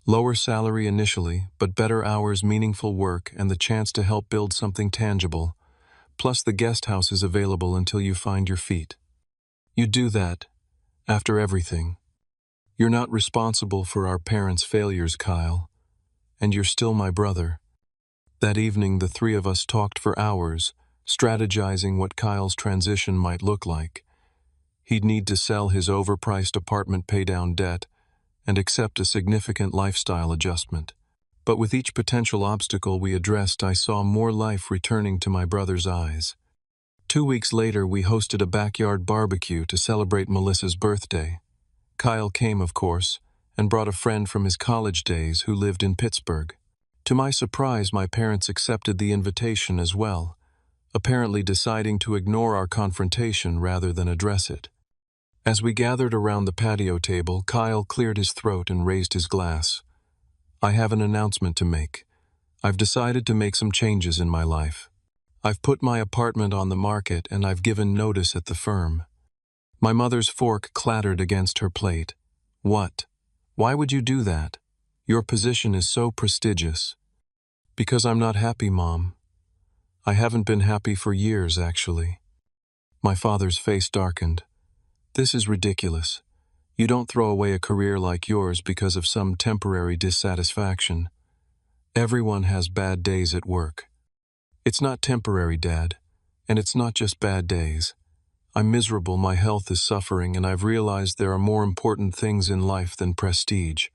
Lower salary initially, but better hours, meaningful work, and the chance to help build something tangible. Plus the guest house is available until you find your feet. You do that after everything. You're not responsible for our parents' failures, Kyle, and you're still my brother." That evening, the three of us talked for hours, strategizing what Kyle's transition might look like. He'd need to sell his overpriced apartment, pay down debt, and accept a significant lifestyle adjustment. But with each potential obstacle we addressed, I saw more life returning to my brother's eyes. 2 weeks later, we hosted a backyard barbecue to celebrate Melissa's birthday. Kyle came, of course, and brought a friend from his college days who lived in Pittsburgh. To my surprise, my parents accepted the invitation as well, apparently deciding to ignore our confrontation rather than address it. As we gathered around the patio table, Kyle cleared his throat and raised his glass. "I have an announcement to make. I've decided to make some changes in my life. I've put my apartment on the market and I've given notice at the firm." My mother's fork clattered against her plate. "What? Why would you do that? Your position is so prestigious." "Because I'm not happy, Mom. I haven't been happy for years, actually." My father's face darkened. "This is ridiculous. You don't throw away a career like yours because of some temporary dissatisfaction. Everyone has bad days at work." "It's not temporary, Dad, and it's not just bad days. I'm miserable, my health is suffering, and I've realized there are more important things in life than prestige."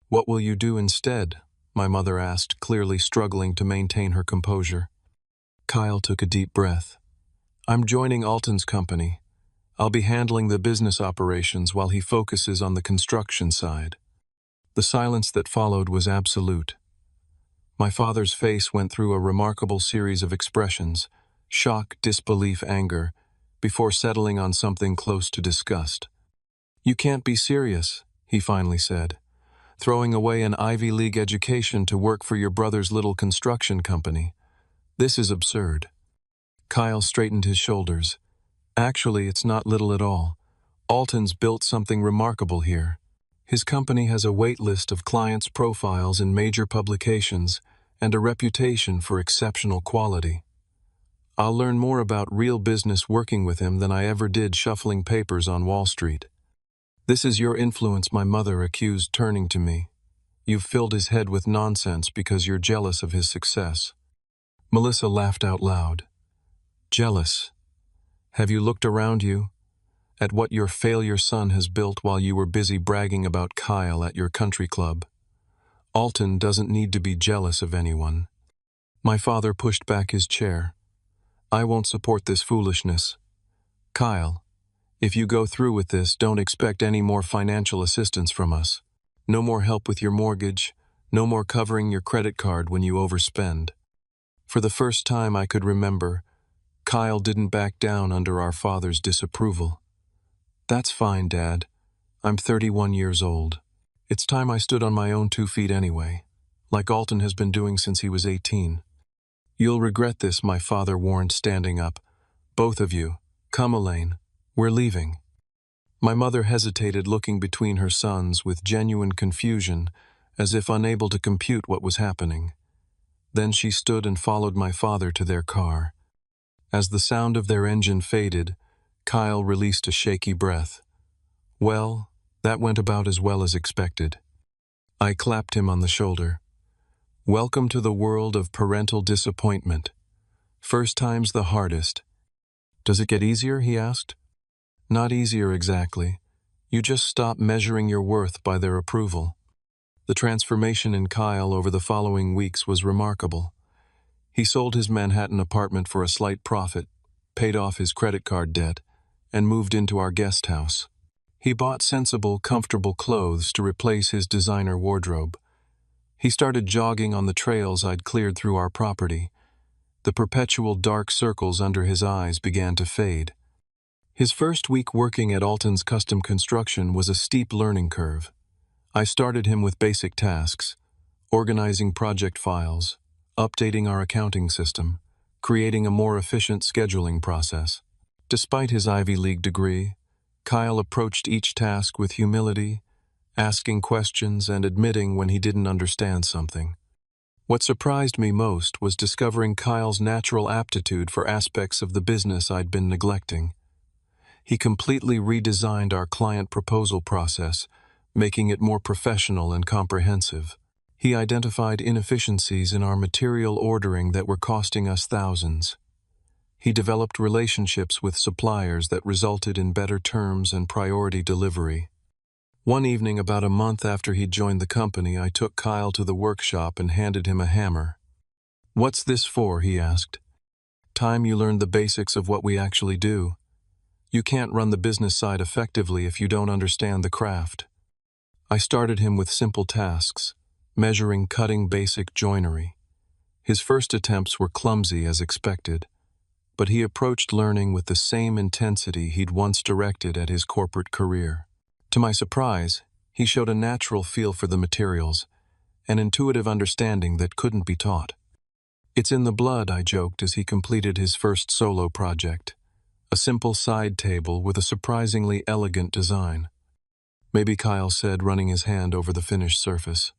"What will you do instead?" my mother asked, clearly struggling to maintain her composure. Kyle took a deep breath. "I'm joining Alton's company. I'll be handling the business operations while he focuses on the construction side." The silence that followed was absolute. My father's face went through a remarkable series of expressions: shock, disbelief, anger, before settling on something close to disgust. "You can't be serious," he finally said. "Throwing away an Ivy League education to work for your brother's little construction company. This is absurd." Kyle straightened his shoulders. "Actually, it's not little at all. Alton's built something remarkable here. His company has a wait list of clients' profiles in major publications and a reputation for exceptional quality. I'll learn more about real business working with him than I ever did shuffling papers on Wall Street. This is your influence, my mother accused, turning to me. You've filled his head with nonsense because you're jealous of his success. Melissa laughed out loud. Jealous? Have you looked around you at what your failure son has built while you were busy bragging about Kyle at your country club? Alton doesn't need to be jealous of anyone. My father pushed back his chair. I won't support this foolishness. Kyle, if you go through with this, don't expect any more financial assistance from us. No more help with your mortgage, no more covering your credit card when you overspend. For the first time I could remember, Kyle didn't back down under our father's disapproval. That's fine, Dad. I'm 31 years old. It's time I stood on my own 2 feet anyway, like Alton has been doing since he was 18. You'll regret this, my father warned, standing up. Both of you. Come, Elaine. We're leaving. My mother hesitated, looking between her sons with genuine confusion, as if unable to compute what was happening. Then she stood and followed my father to their car. As the sound of their engine faded, Kyle released a shaky breath. Well, that went about as well as expected. I clapped him on the shoulder. Welcome to the world of parental disappointment. First time's the hardest. Does it get easier? He asked. Not easier exactly. You just stop measuring your worth by their approval. The transformation in Kyle over the following weeks was remarkable. He sold his Manhattan apartment for a slight profit, paid off his credit card debt, and moved into our guest house. He bought sensible, comfortable clothes to replace his designer wardrobe. He started jogging on the trails I'd cleared through our property. The perpetual dark circles under his eyes began to fade. His first week working at Alton's Custom Construction was a steep learning curve. I started him with basic tasks, organizing project files, updating our accounting system, creating a more efficient scheduling process. Despite his Ivy League degree, Kyle approached each task with humility, asking questions and admitting when he didn't understand something. What surprised me most was discovering Kyle's natural aptitude for aspects of the business I'd been neglecting. He completely redesigned our client proposal process, making it more professional and comprehensive. He identified inefficiencies in our material ordering that were costing us thousands. He developed relationships with suppliers that resulted in better terms and priority delivery. One evening, about a month after he'd joined the company, I took Kyle to the workshop and handed him a hammer. What's this for? He asked. Time you learn the basics of what we actually do. You can't run the business side effectively if you don't understand the craft. I started him with simple tasks, measuring, cutting basic joinery. His first attempts were clumsy as expected, but he approached learning with the same intensity he'd once directed at his corporate career. To my surprise, he showed a natural feel for the materials, an intuitive understanding that couldn't be taught. It's in the blood, I joked as he completed his first solo project, a simple side table with a surprisingly elegant design. Maybe, Kyle said, running his hand over the finished surface.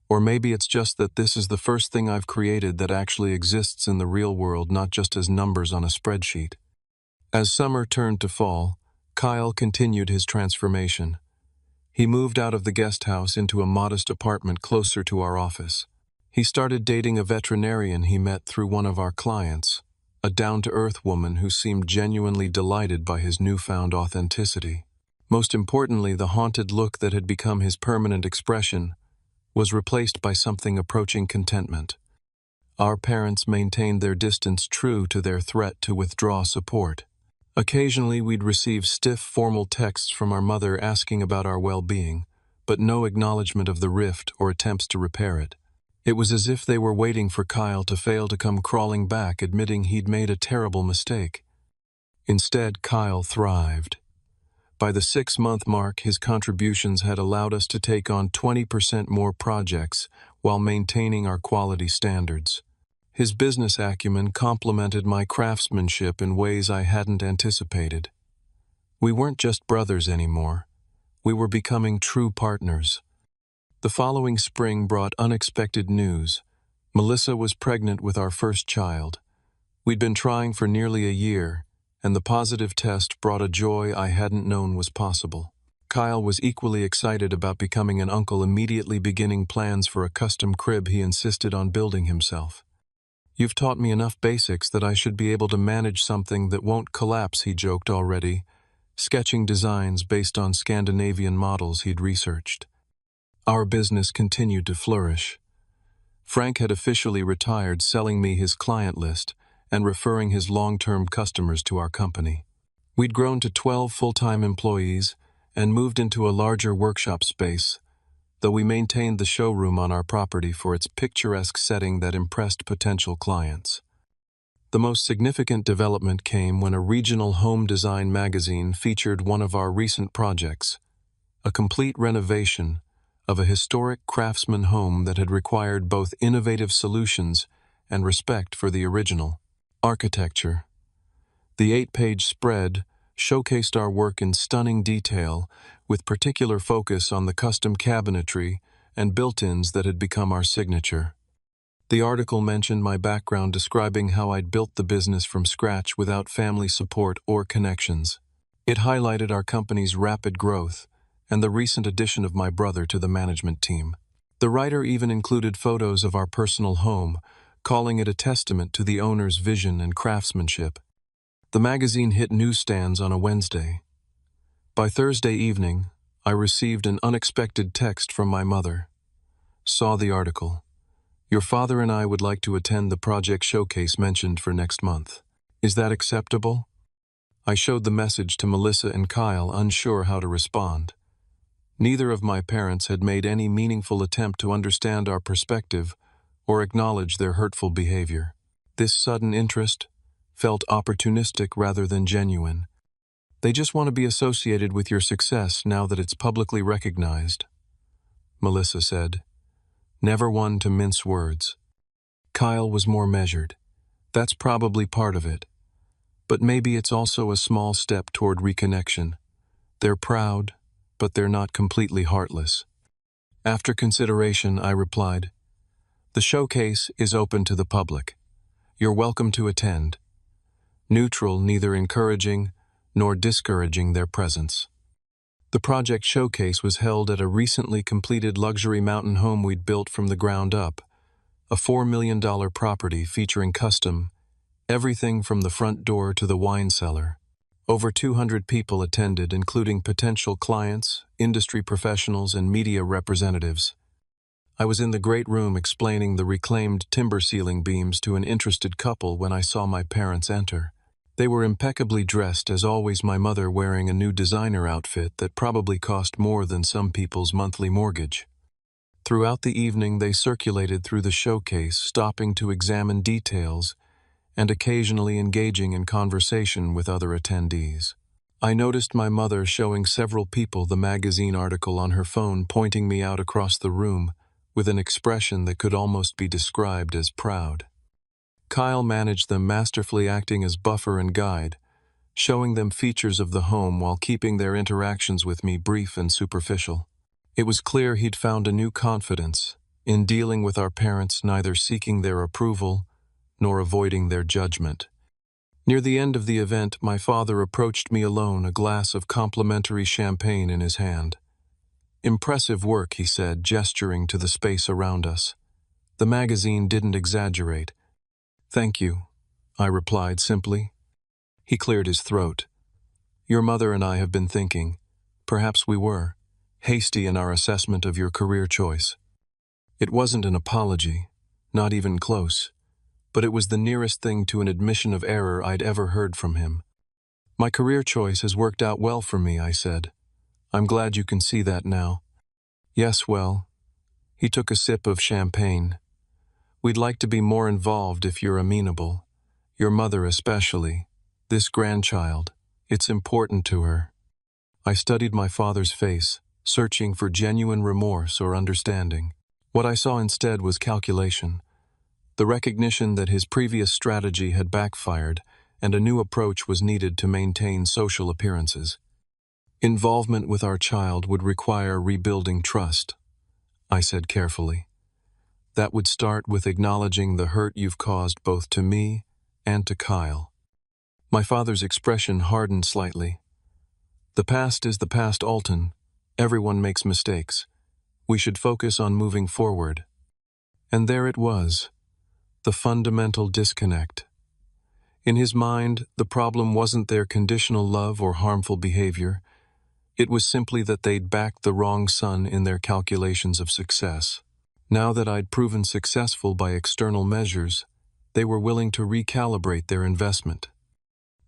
Or maybe it's just that this is the first thing I've created that actually exists in the real world, not just as numbers on a spreadsheet. As summer turned to fall, Kyle continued his transformation. He moved out of the guest house into a modest apartment closer to our office. He started dating a veterinarian he met through one of our clients, a down-to-earth woman who seemed genuinely delighted by his newfound authenticity. Most importantly, the haunted look that had become his permanent expression was replaced by something approaching contentment. Our parents maintained their distance, true to their threat to withdraw support. Occasionally, we'd receive stiff, formal texts from our mother asking about our well-being, but no acknowledgement of the rift or attempts to repair it. It was as if they were waiting for Kyle to fail to come crawling back, admitting he'd made a terrible mistake. Instead, Kyle thrived. By the 6-month mark, his contributions had allowed us to take on 20% more projects while maintaining our quality standards. His business acumen complemented my craftsmanship in ways I hadn't anticipated. We weren't just brothers anymore. We were becoming true partners. The following spring brought unexpected news. Melissa was pregnant with our first child. We'd been trying for nearly a year, and the positive test brought a joy I hadn't known was possible. Kyle was equally excited about becoming an uncle, immediately beginning plans for a custom crib he insisted on building himself. "You've taught me enough basics that I should be able to manage something that won't collapse," he joked already, sketching designs based on Scandinavian models he'd researched. Our business continued to flourish. Frank had officially retired, selling me his client list and referring his long-term customers to our company. We'd grown to 12 full-time employees and moved into a larger workshop space, though we maintained the showroom on our property for its picturesque setting that impressed potential clients. The most significant development came when a regional home design magazine featured one of our recent projects, a complete renovation of a historic craftsman home that had required both innovative solutions and respect for the original architecture. The 8-page spread showcased our work in stunning detail, with particular focus on the custom cabinetry and built-ins that had become our signature. The article mentioned my background, describing how I'd built the business from scratch without family support or connections. It highlighted our company's rapid growth and the recent addition of my brother to the management team. The writer even included photos of our personal home, calling it a testament to the owner's vision and craftsmanship. The magazine hit newsstands on a Wednesday. By Thursday evening, I received an unexpected text from my mother. "Saw the article. Your father and I would like to attend the project showcase mentioned for next month. Is that acceptable?" I showed the message to Melissa and Kyle, unsure how to respond. Neither of my parents had made any meaningful attempt to understand our perspective or acknowledge their hurtful behavior. This sudden interest felt opportunistic rather than genuine. "They just want to be associated with your success now that it's publicly recognized," Melissa said, never one to mince words. Kyle was more measured. "That's probably part of it. But maybe it's also a small step toward reconnection. They're proud, but they're not completely heartless." After consideration, I replied, "The showcase is open to the public. You're welcome to attend." Neutral, neither encouraging nor discouraging their presence. The project showcase was held at a recently completed luxury mountain home we'd built from the ground up, a $4 million property featuring custom everything from the front door to the wine cellar. Over 200 people attended, including potential clients, industry professionals, and media representatives. I was in the great room explaining the reclaimed timber ceiling beams to an interested couple when I saw my parents enter. They were impeccably dressed, as always, my mother wearing a new designer outfit that probably cost more than some people's monthly mortgage. Throughout the evening, they circulated through the showcase, stopping to examine details and occasionally engaging in conversation with other attendees. I noticed my mother showing several people the magazine article on her phone, pointing me out across the room with an expression that could almost be described as proud. Kyle managed them, masterfully acting as buffer and guide, showing them features of the home while keeping their interactions with me brief and superficial. It was clear he'd found a new confidence in dealing with our parents, neither seeking their approval nor avoiding their judgment. Near the end of the event, my father approached me alone, a glass of complimentary champagne in his hand. "Impressive work," he said, gesturing to the space around us. "The magazine didn't exaggerate." "Thank you," I replied simply. He cleared his throat. "Your mother and I have been thinking. Perhaps we were hasty in our assessment of your career choice." It wasn't an apology, not even close, but it was the nearest thing to an admission of error I'd ever heard from him. "My career choice has worked out well for me," I said. "I'm glad you can see that now." "Yes, well." He took a sip of champagne. "We'd like to be more involved if you're amenable. Your mother especially. This grandchild. It's important to her." I studied my father's face, searching for genuine remorse or understanding. What I saw instead was calculation. The recognition that his previous strategy had backfired and a new approach was needed to maintain social appearances. Involvement with our child would require rebuilding trust, I said carefully. That would start with acknowledging the hurt you've caused both to me and to Kyle. My father's expression hardened slightly. The past is the past, Alton. Everyone makes mistakes. We should focus on moving forward. And there it was, the fundamental disconnect. In his mind, the problem wasn't their conditional love or harmful behavior. It was simply that they'd backed the wrong son in their calculations of success. Now that I'd proven successful by external measures, they were willing to recalibrate their investment.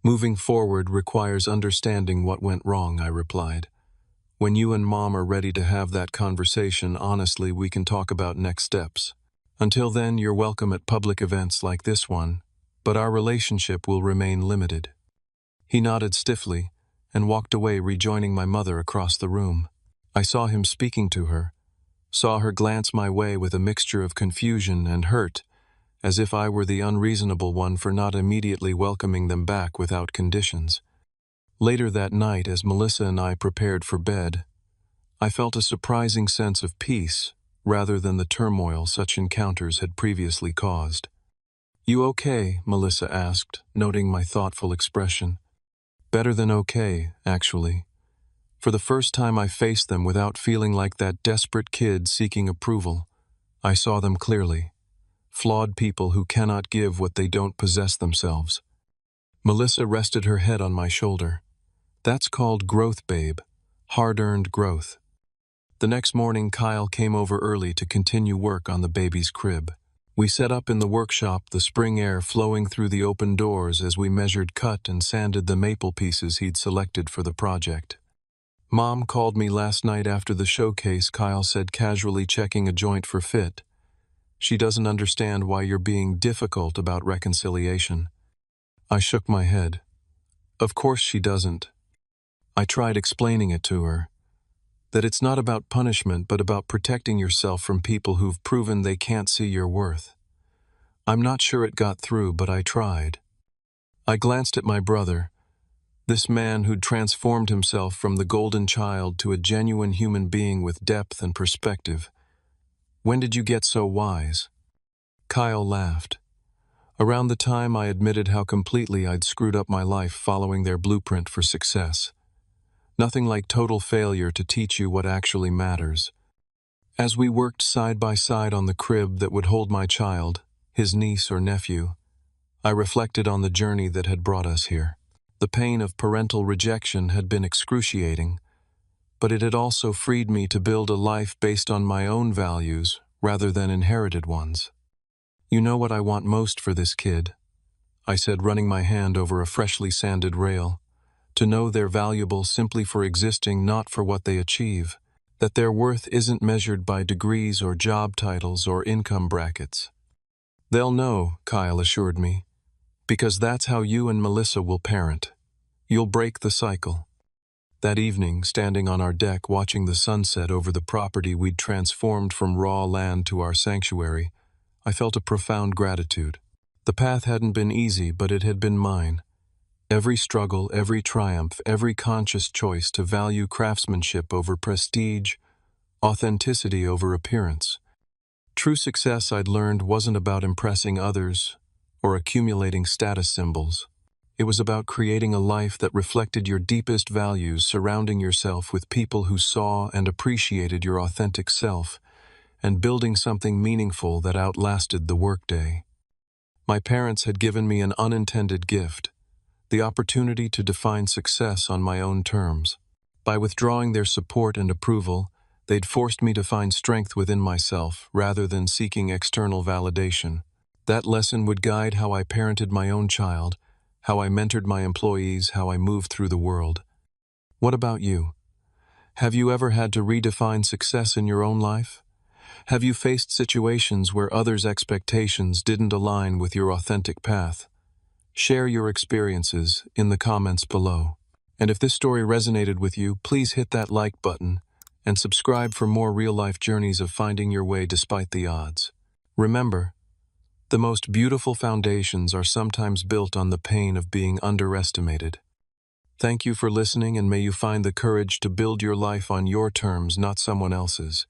Moving forward requires understanding what went wrong, I replied. When you and Mom are ready to have that conversation, honestly, we can talk about next steps. Until then, you're welcome at public events like this one, but our relationship will remain limited. He nodded stiffly and walked away, rejoining my mother across the room. I saw him speaking to her, saw her glance my way with a mixture of confusion and hurt, as if I were the unreasonable one for not immediately welcoming them back without conditions. Later that night, as Melissa and I prepared for bed, I felt a surprising sense of peace rather than the turmoil such encounters had previously caused. "You okay?" Melissa asked, noting my thoughtful expression. Better than okay, actually. For the first time I faced them without feeling like that desperate kid seeking approval. I saw them clearly. Flawed people who cannot give what they don't possess themselves. Melissa rested her head on my shoulder. That's called growth, babe. Hard-earned growth. The next morning, Kyle came over early to continue work on the baby's crib. We set up in the workshop, the spring air flowing through the open doors as we measured, cut, and sanded the maple pieces he'd selected for the project. Mom called me last night after the showcase, Kyle said, casually checking a joint for fit. She doesn't understand why you're being difficult about reconciliation. I shook my head. Of course she doesn't. I tried explaining it to her. That it's not about punishment, but about protecting yourself from people who've proven they can't see your worth. I'm not sure it got through, but I tried. I glanced at my brother, this man who'd transformed himself from the golden child to a genuine human being with depth and perspective. When did you get so wise? Kyle laughed. Around the time I admitted how completely I'd screwed up my life following their blueprint for success. Nothing like total failure to teach you what actually matters. As we worked side by side on the crib that would hold my child, his niece or nephew, I reflected on the journey that had brought us here. The pain of parental rejection had been excruciating, but it had also freed me to build a life based on my own values rather than inherited ones. You know what I want most for this kid, I said, running my hand over a freshly sanded rail. To know they're valuable simply for existing, not for what they achieve. That their worth isn't measured by degrees or job titles or income brackets. They'll know, Kyle assured me, because that's how you and Melissa will parent. You'll break the cycle. That evening, standing on our deck watching the sunset over the property we'd transformed from raw land to our sanctuary, I felt a profound gratitude. The path hadn't been easy, but it had been mine. Every struggle, every triumph, every conscious choice to value craftsmanship over prestige, authenticity over appearance. True success, I'd learned, wasn't about impressing others or accumulating status symbols. It was about creating a life that reflected your deepest values, surrounding yourself with people who saw and appreciated your authentic self, and building something meaningful that outlasted the workday. My parents had given me an unintended gift, the opportunity to define success on my own terms. By withdrawing their support and approval, they'd forced me to find strength within myself rather than seeking external validation. That lesson would guide how I parented my own child, how I mentored my employees, how I moved through the world. What about you? Have you ever had to redefine success in your own life? Have you faced situations where others' expectations didn't align with your authentic path? Share your experiences in the comments below. And if this story resonated with you, please hit that like button and subscribe for more real-life journeys of finding your way despite the odds. Remember, the most beautiful foundations are sometimes built on the pain of being underestimated. Thank you for listening, and may you find the courage to build your life on your terms, not someone else's.